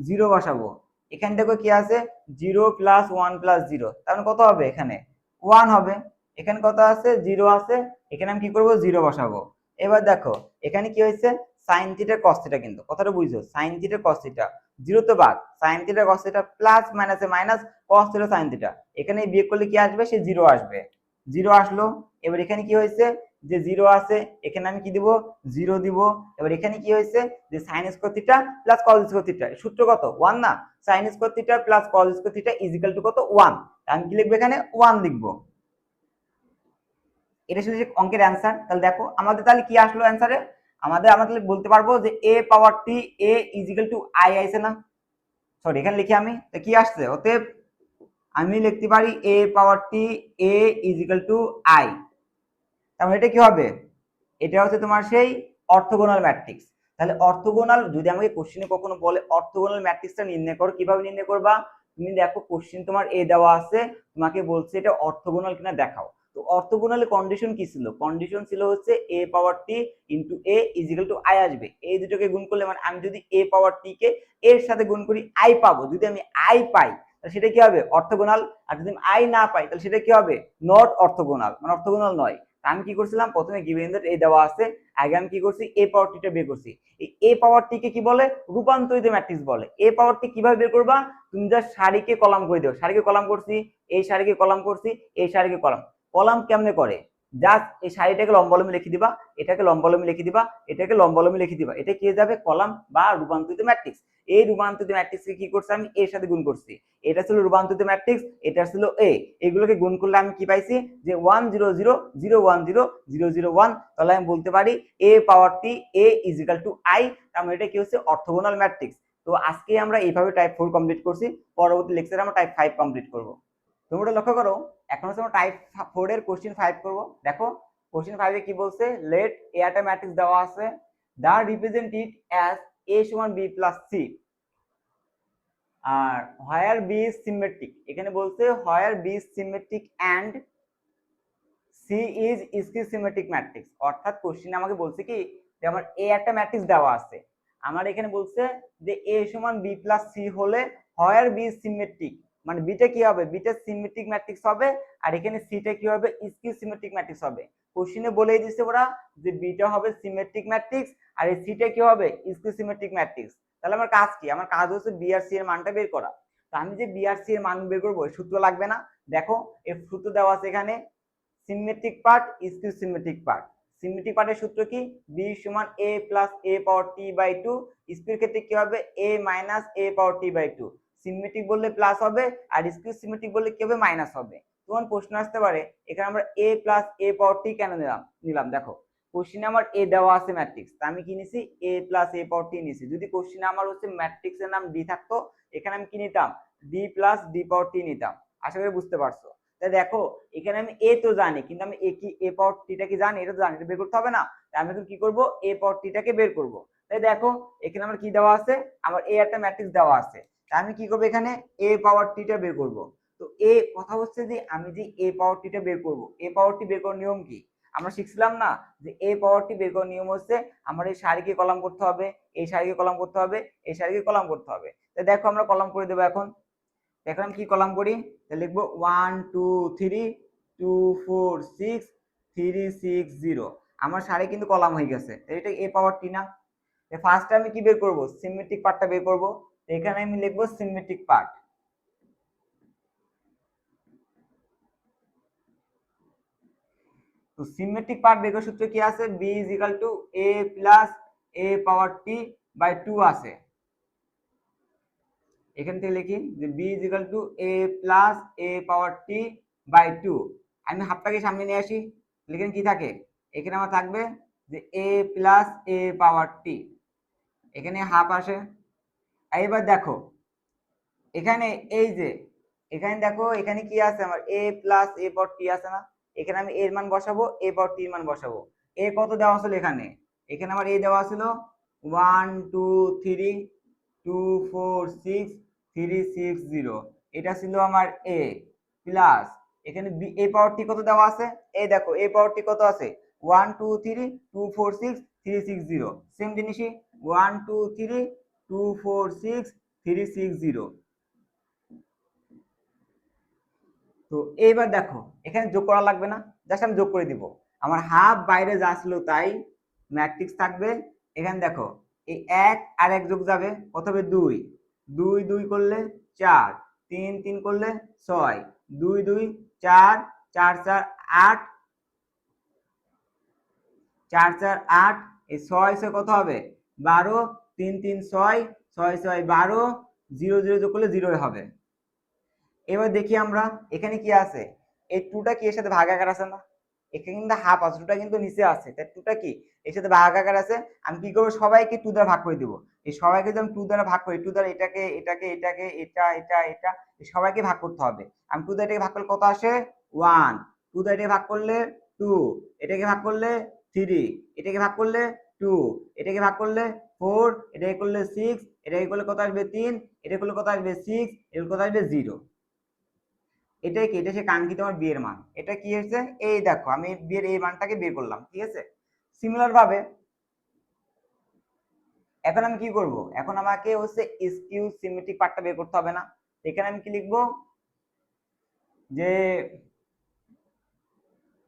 0 বসাবো, এখানে দেখো কি আছে 0 প্লাস 1 প্লাস 0 তার মানে কত হবে এখানে 1 হবে। এখানে কত আছে 0 আছে, এখানে আমি কি করব 0 বসাবো। এবার দেখো এখানে কি হয়েছে sin থিটা cos থিটা, কিন্তু কথাটা বুঝছো sin থিটা cos থিটা 0 তো বাদ, sin theta cos theta plus মাইনাসে minus cos theta sin theta, এখানে বিয়োগ করলে কি আসবে সে 0 আসবে, 0 আসলো। এবার এখানে কি হয়েছে যে 0 আছে এখানে আমি কি দিব 0 দিব। এবার এখানে কি হয়েছে যে sin square theta plus cos square theta সূত্র কত 1 না, sin square theta plus cos square theta equal to কত 1, আমি কি লিখব এখানে 1 লিখব। এটা ছিল অঙ্কের অ্যান্সার। তাহলে দেখো আমাদের তাহলে কি আসলো অ্যান্সারে, আমাদের বলতে পারবো যে a power t a equal to i আইছে না, সরি এখানে লিখি আমি তো কি আসছে, অতএব আমি লিখতে পারি a power t a equal to i, তাহলে এটা কি হবে এটা হচ্ছে তোমার সেই অর্থোগোনাল ম্যাট্রিক্স। তাহলে অর্থোগোনাল যদি আমাকে কোশ্চেনে কখনো বলে অর্থোগোনাল ম্যাট্রিক্সটা নির্ণয় করো, কিভাবে নির্ণয় করবা, তুমি দেখো কোশ্চেন তোমার এ দেওয়া আছে তোমাকে বলছে এটা অর্থোগোনাল কিনা দেখাও, তো অর্থোগোনালের কন্ডিশন কি ছিল, কন্ডিশন ছিল হচ্ছে a power t into a equal to i আসবে, এই দুটোকে গুণ করলে মানে আমি যদি a পাওয়ার t কে এর সাথে গুণ করি i পাবো, যদি আমি i পাই তাহলে সেটা কি হবে অর্থোগোনাল, আর যদি আমি i না পাই তাহলে সেটা কি হবে নট অর্থোগোনাল, মানে অর্থোগোনাল নয়। আমি কি করছিলাম প্রথমে গিভেন দ্যাট এই দেওয়া আছে, আগে আমি কি করছি a পাওয়ার টি টা বের করছি, এই a পাওয়ার টি কে কি বলে রূপান্তরিত ম্যাট্রিক্স বলে। a পাওয়ার টি কিভাবে বের করবা, তুমি জাস্ট সারিকে কলাম করে দিও, সারিকে কলাম করছি এই সারিকে কলাম করছি এই সারিকে কলাম, কলাম কেমনে করে জাস্ট এই সারিটাকে লম্বলম্বী লিখে দিবা, এটাকে লম্বলম্বী লিখে দিবা, এটাকে লম্বলম্বী লিখে দিবা, এটা কি হয়ে যাবে কলাম বা রূপান্তরিত ম্যাট্রিক্স। এই রূপান্তরিত ম্যাট্রিক্সকে কি করছি আমি এর সাথে গুণ করছি, এটা ছিল রূপান্তরিত ম্যাট্রিক্স, এটা ছিল এ, এগুলোকে গুণ করলে আমি কি পাইছি যে 1 0 0 0 1 0 0 0 1, তাহলে আমি বলতে পারি a power T a equal to i, তার মানে এটা কি হচ্ছে অর্থোগোনাল ম্যাট্রিক্স। তো আজকে আমরা এইভাবে টাইপ 4 কমপ্লিট করছি, পরবর্তী লেকচারে আমরা টাইপ 5 কমপ্লিট করব। তোমরা লক্ষ্য করো এখন হচ্ছে আমরা টাইপ 4 এর কোশ্চেন 5 করব। দেখো কোশ্চেন 5 এ কি বলছে, লেট এ একটা ম্যাট্রিক্স দেওয়া আছে the represent it as a সমান b প্লাস c, আর হোয়ার বি ইজ সিমেট্রিক, এখানে বলছে where B is symmetric and C is skew symmetric matrix, অর্থাৎ কোশ্চেনে আমাকে বলছে কি যে আমার এ একটা ম্যাট্রিক্স দেওয়া আছে, আমার এখানে বলছে যে এ সমান বি প্লাস সি হলে হোয়ার বি সিমেট্রিক, মানে বিটা কি হবে, বিটা সিমেট্রিক ম্যাট্রিক্স হবে, আর এখানে সিটা কি হবে, স্কিউ সিমেট্রিক ম্যাট্রিক্স হবে। কোশ্চেনে বলেই দিছে ওরা যে বিটা হবে সিমেট্রিক ম্যাট্রিক্স আর এই সিটা কি হবে, স্কিউ সিমেট্রিক ম্যাট্রিক্স। তাহলে আমার কাজ কি, আমার কাজ হচ্ছে বি আর সি এর মানটা বের করা। তো আমি যে বি আর সি এর মান বের করবো সূত্র লাগবে না, দেখো এর সূত্র দেওয়া আছে এখানে, symmetric part skew symmetric part. Symmetric পার্টের সূত্র কি, বি সমান A plus A power T by two, স্কিউর ক্ষেত্রে কি হবে, A minus A power T by two. Symmetric বললে প্লাস হবে আর স্কিউ সিমেট্রিক বললে কি হবে, মাইনাস হবে। তোমার প্রশ্ন আসতে পারে এখানে আমরা এ প্লাস এ পাওয়ার টি কেন নিলাম দেখো কোশ্চিনে আমার এ দেওয়া আছে ম্যাট্রিক্স, তা আমি কি নিছি, এ প্লাস এ পাওয়ার টি নিছি। যদি কোশ্চিনে আমার হচ্ছে ম্যাট্রিক্সের নাম ডি থাকতো, এখানে আমি কি নিতাম, ডি প্লাস ডি পাওয়ার টি নিতাম। আশা করি বুঝতে পারছো। তাই দেখো এখানে আমি এ তো জানি, কিন্তু আমি এ কি এ পাওয়ার টিটা কি জানি, এটা তো জানি, এটা বের করতে হবে না। তাই আমি এখন কি করব, এ পাওয়ার টিটাকে বের করব। তাই দেখো এখানে আমার কি দেওয়া আছে, আমার এ একটা ম্যাট্রিক্স দেওয়া আছে, তাই আমি কি করব, এখানে এ পাওয়ার টিটা বের করব। তো এ কথা হচ্ছে যে আমি যে এ পাওয়ার টিটা বের করব, এ পাওয়ার টি বের করার নিয়ম কি, আমরা শিখছিলাম না যে এ পাওয়ার টি বের করার নিয়ম হচ্ছে আমার এই সারিকে কলাম করতে হবে, এই সারিকে কলাম করতে হবে, এই সারিকে কলাম করতে হবে। তাই দেখো আমরা কলাম করে দেবো এখন। এখন আমি কি কলাম করি, লিখবো 1 2 3 2 4 6 3 6 0। আমার সারি কিন্তু কলাম হয়ে গেছে, এটা এ পাওয়ার টি না। ফার্স্টে আমি কি বের করব, সিমেট্রিক পার্টটা বের করব। এখানে আমি লিখবো সিমেট্রিক পার্ট। তো সিমেট্রিক পার্ট বের করার সূত্র কি আছে, B is equal to A plus A power T by 2 আছে। এখান থেকে লিখি যে B is equal to A plus A power T by 2। আমি হাফটাকে সামনে নিয়ে আসি, লিখেন কি থাকে, এখানে আমার থাকবে যে এ প্লাস এ পাওয়ার টি, এখানে হাফ আসে। এবার দেখো এখানে এই যে এখানে দেখো এখানে কি আছে, আমার এ প্লাস এ পাওয়ার টি আছে না, এখানে আমি এর মান বসাবো, এ পাওয়ার টির মান বসাবো। এ কত দেওয়া ছিল এখানে, এখানে আমার এ দেওয়া ছিল 1 2 3 2 4 6 3 6 0, এটা ছিল আমার এ প্লাস এখানে এ পাওয়ার টি কত দেওয়া আছে, এই দেখো এ পাওয়ার টি কত আছে 1 2 3 2 4 6 3 6 0, সেম জিনিসই 1 2 3 2 4 6 3 6 0। তো এইবার দেখো এখানে যোগ করা লাগবে না, জাস্ট আমি যোগ করে দিব। আমার হাফ বাইরে যা ছিল তাই, ম্যাট্রিক্স থাকবে। এখানে দেখো এই এক আর এক যোগ যাবে, কত হবে 2, 2 2 করলে 4, 3 3 করলে 6, 2 2 4, 4 4 8, 4 4 8, এই 6 6 কত হবে 12, 3 3 6, 6 6 12, 0 0 যোগ করলে 0 হবে। এবার দেখি আমরা এখানে কি আছে, এই টুটা কি এর সাথে ভাগাকার আছে না, এখানে কিন্তু হাফ আছে, টুটা কিন্তু নিচে আছে, তাই টুটা কি এর সাথে ভাগাকার আছে। আমি কি করবো, সবাইকে টু দ্বারা ভাগ করে দিব। এই সবাইকে যদি আমি টু দ্বারা ভাগ করি, টু দ্বারা এটাকে এটাকে এটাকে এটা এটা এটা সবাইকে ভাগ করতে হবে। আমি টু দ্বারা এটাকে ভাগ করলে কত আসে 1, টু দ্বারা এটাকে ভাগ করলে 2, এটাকে ভাগ করলে 3, এটাকে ভাগ করলে 2, এটাকে ভাগ করলে 4, এটাকে করলে 6, এটাকে করলে কত আসবে 3, এটা করলে কত আসবে 6, এটা কত আসবে 0। এটাই কি, এটা সে কাঙ্ক্ষিত আমার বিয়ের মান। এটা কি হয়েছে, এই দেখো আমি বিয়ের এই মানটাকে বের করলাম, ঠিক আছে। সিমিলার ভাবে এখন আমি কি করব, এখন আমাকে হচ্ছে স্কিউ সিমেট্রিক পার্টটা বের করতে হবে না। এখানে আমি কি লিখবো, যে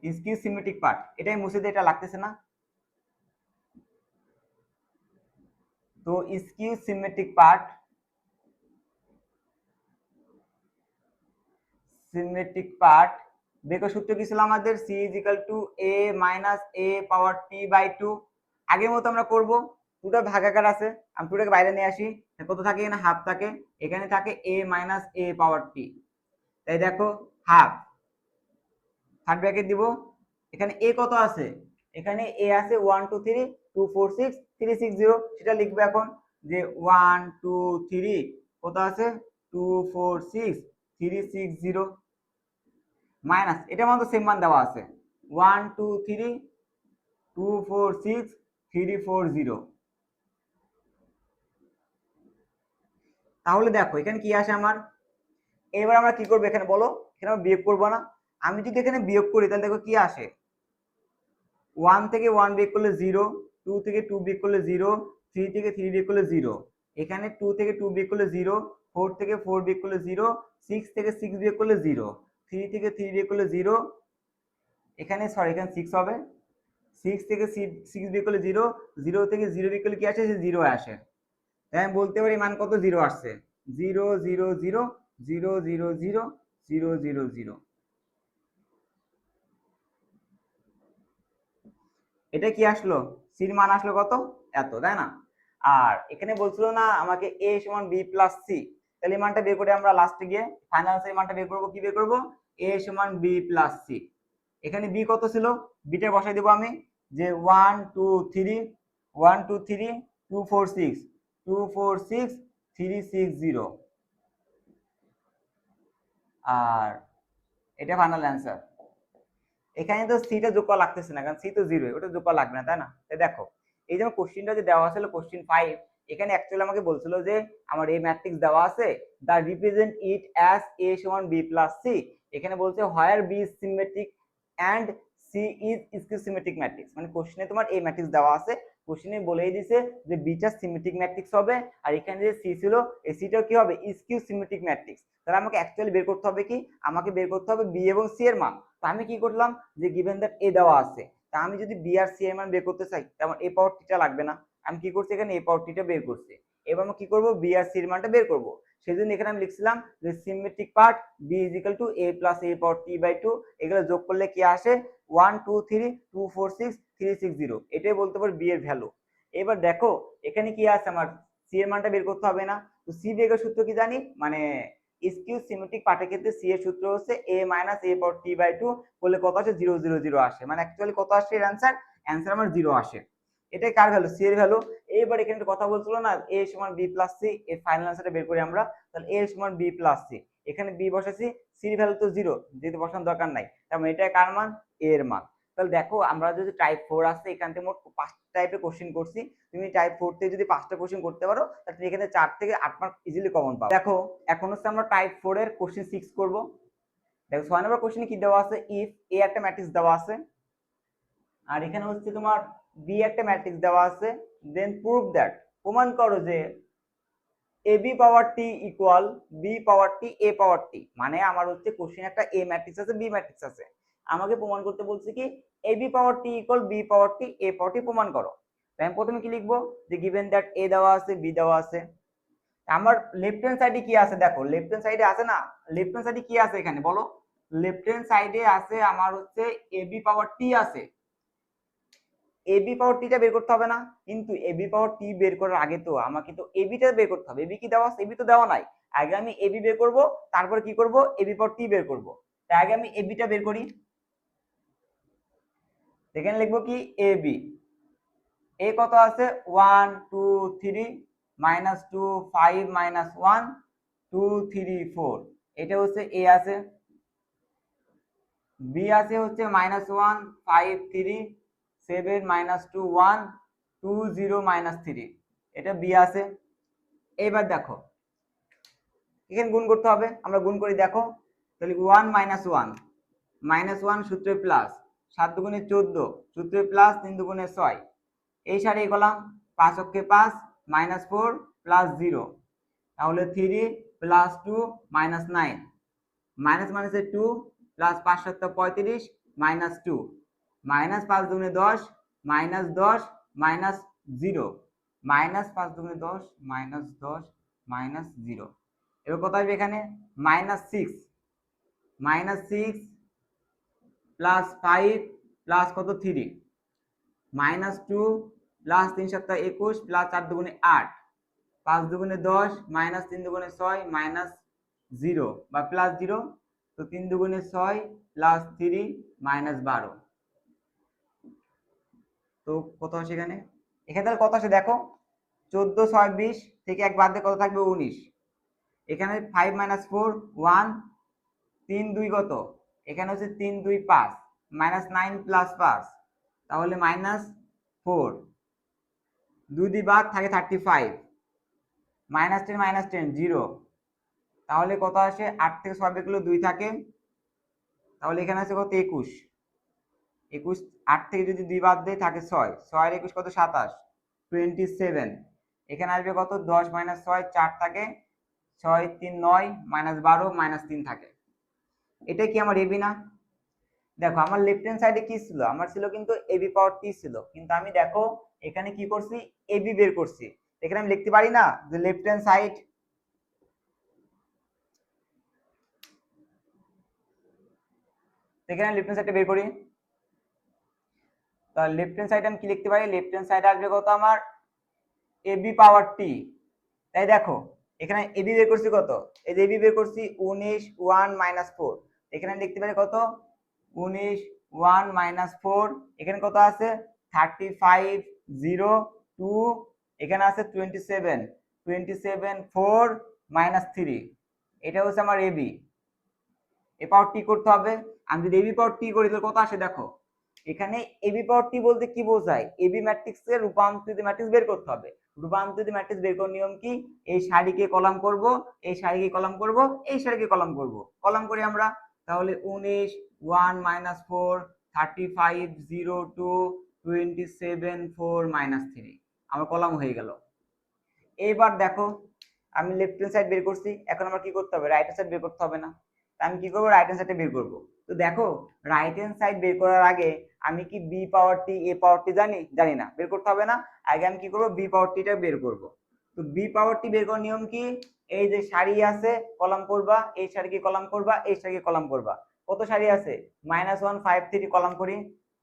স্কিউ সিমেট্রিক পার্ট, এটাই মুছে দিয়ে, এটা লাগতেছে না। তো skew symmetric part, symmetric part বের করার সূত্র কি ছিল আমাদের, C is equal to A minus A power T by 2। আগের মতো আমরা করব, টুটা ভাগাকার আছে, আমি টুটাকে বাইরে নিয়ে আসি, কত থাকে এখানে হাফ থাকে, এখানে থাকে এ মাইনাস এ পাওয়ার টি। তাই দেখো হাফ, থার্ড ব্র্যাকেট দিব। এখানে এ কত আছে, এখানে এ আছে 1 2 3 2 4 6 3 6 0, সেটা লিখবো এখন যে 1 2 3 কত আছে 2 4 6 3 6 0 মাইনাস এটার মধ্যে সেম মান দেওয়া আছে 1 2 3 2 4 6 3 4 0। তাহলে দেখো এখানে কি আসে আমার, এবার আমরা কি করবো, এখানে বলো, এখানে আমরা বিয়োগ করবো না, আমি যদি এখানে বিয়োগ করি তাহলে দেখো কি আসে, 1 থেকে 1 বিয়োগ করলে 0, 2 থেকে 2 বিয়োগ করলে 0, 3 থেকে 3 বিয়োগ করলে 0, এখানে 2 থেকে 2 বিয়োগ করলে 0, 4 থেকে 4 বিয়োগ করলে 0, 6 থেকে 6 বিয়োগ করলে 0, 3 থেকে 3 বিয়োগ করলে 0, এখানে সরি এখানে 6 হবে, 6 থেকে 6 বিয়োগ করলে 0, 0 থেকে 0 বিয়োগ করলে কি আসে, 0 আসে। তাই আমি বলতে পারি মান কত, 0 আসছে, 0 0 0 0 0 0 0 0 0। এটা কি আসলো, সির মান আসলো কত, এত, তাই না? আর এখানে বলছিল না আমাকে a সমান b প্লাস c, তাহলে এই মানটা বের করে আমরা লাস্টে গিয়ে ফাইনাল আনসার মানটা বের করব, কি বের করব, a সমান b প্লাস c। এখানে b কত ছিল, বিটা বসাই দেব আমি, যে 1 2 3 1 2 3 2 4 6 2 4 6 3 6 0, আর এটা ফাইনাল অ্যান্সার। এখানে তো সিটা যোগ করা লাগতেছে না, কারণ সি তো 0, ওটা যোগ করা লাগবে না, তাই না? দেখো এই যে কোশ্চেনটা যে দেওয়া ছিল কোশ্চেন 5, এখানে অ্যাকচুয়ালি আমাকে বলছিল যে আমার এই ম্যাট্রিক্স দেওয়া আছে, the represent it as a সমান b প্লাস c। এখানে বলছে হোয়ার b is symmetric and c is skew symmetric matrix, মানে কোশ্চেনে তোমার এই ম্যাট্রিক্স দেওয়া আছে, কোশ্চেনে বলেই দিছে যে বিটা সিমেট্রিক ম্যাট্রিক্স হবে, আর এখানে যে সি ছিল এই সিটাও কি হবে, স্কিউ সিমেট্রিক ম্যাট্রিক্স। তাহলে আমাকে অ্যাকচুয়ালি বের করতে হবে কি, আমাকে বের করতে হবে বি এবং সি এর মান। তো আমি কি করলাম, যে গিভেন দ্যাট এ দেওয়া আছে, তা আমি যদি বি আর সি এর মান বের করতে চাই, তেমন এ পাওয়ার টিটা লাগবে না, আমি কি করছি এখানে এ পাওয়ার টিটা বের করছি। এবার আমি কি করব, বি আর সি এর মানটা বের করব। সেজন্য এখানে আমি লিখছিলাম যে symmetric part B is equal to A plus A power T by 2, এগুলো যোগ করলে কি আসে, 1 2 3 2 4 6 3 6 0, এটাই বলতে পারি বি এর ভ্যালু। এবার দেখো এখানে কি আছে, আমার সি এর মানটা বের করতে হবে না, তো সি বের করার সূত্র কি জানি, মানে স্কিউ সিমেট্রিক পার্টের ক্ষেত্রে সি এর সূত্র হচ্ছে a minus a power T by 2 করলে কত আসে, 0 0 0 আসে, মানে অ্যাকচুয়ালি কত আসে এর অ্যান্সার, অ্যান্সার আমার 0 আসে। এটাই কার ভ্যালু, সি এর ভ্যালু। এবার এখানে কথা বলছিল না a সমান b প্লাস c, এর ফাইনাল অ্যান্সারটা বের করি আমরা, তাহলে a সমান b প্লাস c, এখানে b বসাচ্ছি, c এর ভ্যালু তো 0, যেহেতু বসানোর দরকার নাই, তার মানে এটা কার মান, a এর মান। তাহলে দেখো আমরা যদি টাইপ 4 আছে, এখান থেকে মোট 5 টাইপের কোশ্চেন করছি, তুমি টাইপ 4 থেকে যদি 5টা কোশ্চেন করতে পারো, তাহলে তুমি এখানে 4 থেকে 8 মার্ক ইজিলি কমন পাবে। দেখো এখন হচ্ছে আমরা টাইপ 4 এর কোশ্চেন 6 করব। দেখো 6 নম্বর কোশ্চেনে কি দেওয়া আছে, ইফ এ একটা ম্যাট্রিক্স দেওয়া আছে, আর এখানে হচ্ছে তোমার বি একটা ম্যাট্রিক্স দেওয়া আছে, দেন প্রুভ দ্যাট, প্রমাণ করো যে A B power T equal B power T A power টি, মানে আমার হচ্ছে কোশ্চেন একটা এ ম্যাট্রিক্স আছে, বি ম্যাট্রিক্স আছে, আমাকে প্রমাণ করতে বলছে কি A B power T equal B power T A power টি প্রমাণ করো। তাই আমি প্রথমে কি লিখবো, যে গিভেন দ্যাট এ দেওয়া আছে বি দেওয়া আছে, আমার লেফট হ্যান্ড সাইডে কি আছে, দেখো লেফট হ্যান্ড সাইডে আছে না, লেফট হ্যান্ড সাইডে কি আছে এখানে বলো, লেফট হ্যান্ড সাইডে আছে আমার হচ্ছে এ বি পাওয়ার টি আছে, এ বি পাওয়ার টিটা বের করতে হবে না, কিন্তু এ বি পাওয়ার টি বের করার আগে তো আমাকে তো এ বিটা বের করতে হবে, এ বি কি দেওয়া আছে, এ বি তো দেওয়া নাই, আগে আমি এ বি বের করব, তারপর কি করব, এ বি পাওয়ার টি বের করব। তাই আগে আমি এ বিটা বের করি, এখানে লিখবো কি এ বি, এ কত আছে 1 2 3 -2 5 -1 2 3 4, এটা হচ্ছে এ আছে, বি আছে হচ্ছে -1 5 3 7 -2 1 2 0 -3, এটা বি আছে। এবার দেখো এখানে গুণ করতে হবে, আমরা গুণ করি, দেখো তাহলে 1 -1 সূত্রে প্লাস 7 দুগুণে 14 সূত্রে প্লাস 3 দুগুণে 6, এই সারি গেলাম 5 অক্ষে 5 -4 প্লাস 0, তাহলে 3 প্লাস 2 -9, মাইনাস মাইনাসে 2 প্লাস 5 7 35 -2, মাইনাস 5 দুগুণে 10 -10 -0, মাইনাস 5 দুগুণে 10 -10 -0, এবার কত আসবে এখানে -6 প্লাস 5 প্লাস কত 3 -2 প্লাস 3 7 21 প্লাস 4 দুগুণে 8 5 দুগুণে 10 -3 দুগুণে 6 -0 বা প্লাস 0, তো 3 দুগুণে 6 প্লাস 3 -12, তো কত আসে এখানে, এখানে তাহলে কত আসে দেখো 14 6 20 থেকে এক বাদ দিয়ে কত থাকবে 19, এখানে 5 4 1 3 2 কত, এখানে হচ্ছে 3 2 5 -9 প্লাস 5, তাহলে -4, 2 দিয়ে বাদ থাকে 35 -10 -10 0, তাহলে কত আসে 8 থেকে 6 বের করলে 2 থাকে তাহলে এখানে আছে কত 21, 21 8 থেকে যদি 2 বাদ দেয় থাকে 6, 6 আর 21 কত 27, 27। এখানে আসবে কত 10 - 6 4 থাকে, 6 3 9 -12 -3 থাকে। এটা কি আমার এবি না? দেখো আমার লেফট হ্যান্ড সাইডে কি ছিল, আমার ছিল কিন্তু এবি পাওয়ার টি ছিল, কিন্তু আমি দেখো এখানে কি করছি এবি বের করছি। এখানে আমি লিখতে পারি না যে লেফট হ্যান্ড সাইড, এখানে লেফট হ্যান্ড সাইডটা বের করি। তাহলে লেফট হ্যান্ড সাইডে আমি কি লিখতে পারি, লেফট হ্যান্ড সাইডে আসবে কত আমার এবি পাওয়ার টি। তাই দেখো এখানে এবি বের করছি কত, এই যে এবি বের করছি 19 1 -4, এখানে লিখতে পারি কত 19 1 -4, এখানে কত আছে 35 0 2, এখানে আছে 27 27 4 -3, এটা হচ্ছে আমার এবি। এ পাওয়ার টি করতে হবে। আমি যদি এবি পাওয়ার টি করি তাহলে কত আসে দেখো, এখানে এবি পাওয়ার টি বলতে কি বোঝায়, এবি ম্যাট্রিক্সের রূপান্তরিত ম্যাট্রিক্স বের করতে হবে। রূপান্তরিত ম্যাট্রিক্স বের করার নিয়ম কি, এই সারিকে কলাম করব, এই সারিকে কলাম করব, এই সারিকে কলাম করব, কলাম করি আমরা। তাহলে 19 1 -4 35 0 2 27 4 -3 আমার কলাম হয়ে গেল। এইবার দেখো আমি লেফট হ্যান্ড সাইড বের করছি, এখন আমার কি করতে হবে রাইট হ্যান্ড সাইড বের করতে হবে না। আমি কি করবো রাইট হ্যান্ড সাইডটা বের করবো। তো দেখো রাইট হ্যান্ড সাইড বের করার আগে আমি কি বি পাওয়ার টি এ পাওয়ার টি জানি না, বের করতে হবে না। আগে আমি কি করবো বি পাওয়ার টিটা বের করব। তো বি পাওয়ার টি বের করার নিয়ম কি, এই যে সারি আছে কলাম করবা, এই সারিকে কলাম করবা, এই সারিকে কলাম করবা। কত সারি আছে -1 5 3, কলাম করি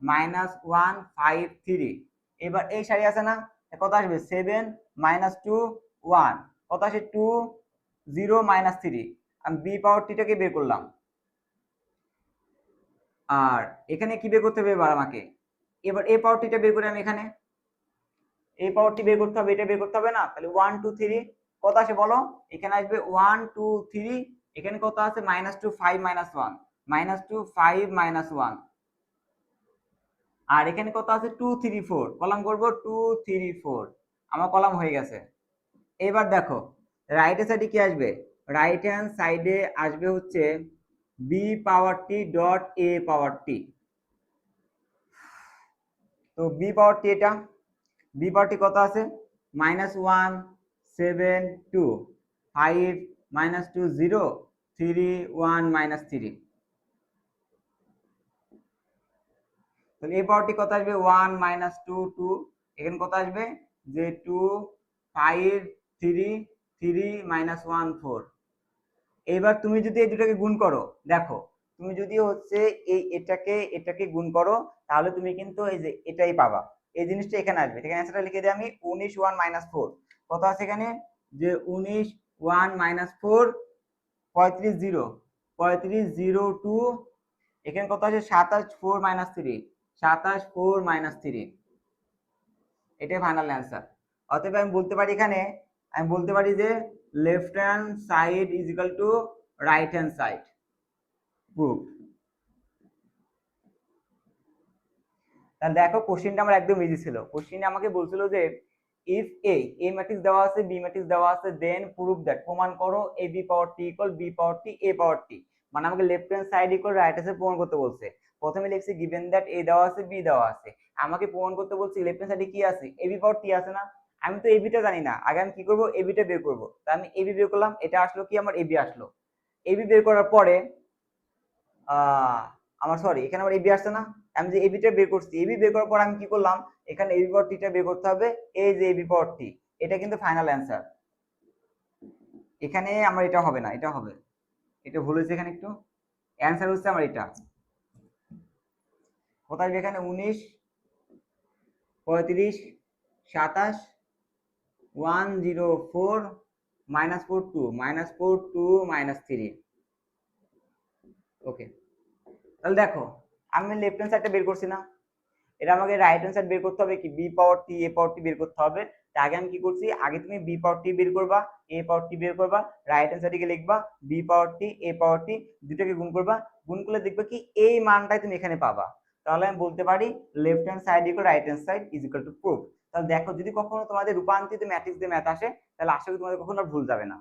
-1 5 3। এবার এই সারি আছে না, কত আসবে 7 -2 1, কত আসে 2 0 -3। আমি বি পাওয়ার টিটাকে বের করলাম। আর এখানে কি বের করতে হবে এবার আমাকে, এবার এ পাওয়ার টিটা বের করে আমি এখানে এ পাওয়ার টি বের করতে হবে, এটা বের করতে হবে না। তাহলে 1 2 3 কত আসে বলো, এখানে আসবে 1 2 3, এখানে কত আছে -2 5 -1 -2 5 -1, আর এখানে কত আছে 2 3 4, কলাম করব 2 3 4, আমার কলাম হয়ে গেছে। এবার দেখো রাইট হ্যান্ড সাইডে কি আসবে, রাইট হ্যান্ড সাইডে আসবে হচ্ছে B power T dot A power টি। তো বি পাওয়ার টি, এটা বি পাওয়ার টি কত আছে -1 7 2 5 -2 0 3 1 -3। তাহলে এ পাওয়ার টি কত আসবে 1 -2 2, এখানে কত আসবে যে 2 5 3 3 -1 4। এবার তুমি যদি এই দুটাকে গুণ করো, দেখো তুমি যদি হচ্ছে এই এটাকে গুণ করো, তাহলে তুমি কিন্তু এই যে এটাই পাবা, এই জিনিসটা এখানে আসবে। এখানে অ্যান্সারটা লিখে দিই আমি 19 1 -4, কত আছে এখানে যে 19 1 -4 35 0 35 0 2, এখানে কত আছে 27 4 -3 27 4 -3, এটাই ফাইনাল অ্যান্সার। অতএব আমি বলতে পারি এখানে, আমি বলতে পারি যে left hand side is equal two right hand side. Proof. তাহলে দেখো কোশ্চেনটা আমার একদম ইজি ছিল। কোশ্চেনে আমাকে বলছিল যে ইফ এ ম্যাট্রিক্স দেওয়া আছে, বি ম্যাট্রিক্স দেওয়া আছে, দেন প্রুফ দ্যাট, প্রমাণ করো A B power T equal B power T A power টি। মানে আমাকে left hand side equal right hand side প্রমাণ করতে বলছে। প্রথমে লিখছি গিভেন দ্যাট এ দেওয়া আছে বি দেওয়া আছে, আমাকে প্রমাণ করতে বলছি লেফট হ্যান্ড সাইডে কি আছে এ বি পাওয়ার টি আছে না। আমি তো এবিটা জানি না, আগে আমি কি করবো এবিটা বের করবো। তা আমি এবি বের করলাম, এটা আসলো কি আমার এবি আসলো। এবি বের করার পরে আমার সরি এখানে আমার এবি আসছে না, আমি যে এবিটা বের করছি, এবি বের করার পর আমি কি করলাম এখানে এবি পাওয়ার টিটা বের করতে হবে, এই যে এবি পাওয়ার টি, এটা কিন্তু ফাইনাল অ্যান্সার। এখানে আমার এটা হবে না, এটা হবে, এটা ভুল হয়েছে এখানে একটু। অ্যান্সার হচ্ছে আমার এটা, কোথায় এখানে 19 35 27 104 -4 2 -4 2 -3। ওকে, তাহলে দেখো আমি লেফট হ্যান্ড সাইডটা বের করছি না, এটা আমাকে রাইট হ্যান্ড সাইড বের করতে হবে কি বি পাওয়ার টি এ পাওয়ার টি বের করতে হবে। তার আগে আমি কি করছি, আগে তুমি বি পাওয়ার টি বের করবা, এ পাওয়ার টি বের করবা, রাইট হ্যান্ড সাইডে লিখবা বি পাওয়ার টি এ পাওয়ার টি, দুটোকে গুণ করবা, গুণ করলে দেখবে কি এই মানটাই তুমি এখানে পাবা। তাহলে আমি বলতে পারি left hand side equal right hand side is equal to proof. তাহলে দেখো যদি কখনো তোমাদের রূপান্তরিত ম্যাট্রিক্স দিয়ে ম্যাথ আসে, তাহলে আশা করি তোমাদের কখনো ভুল যাবে না।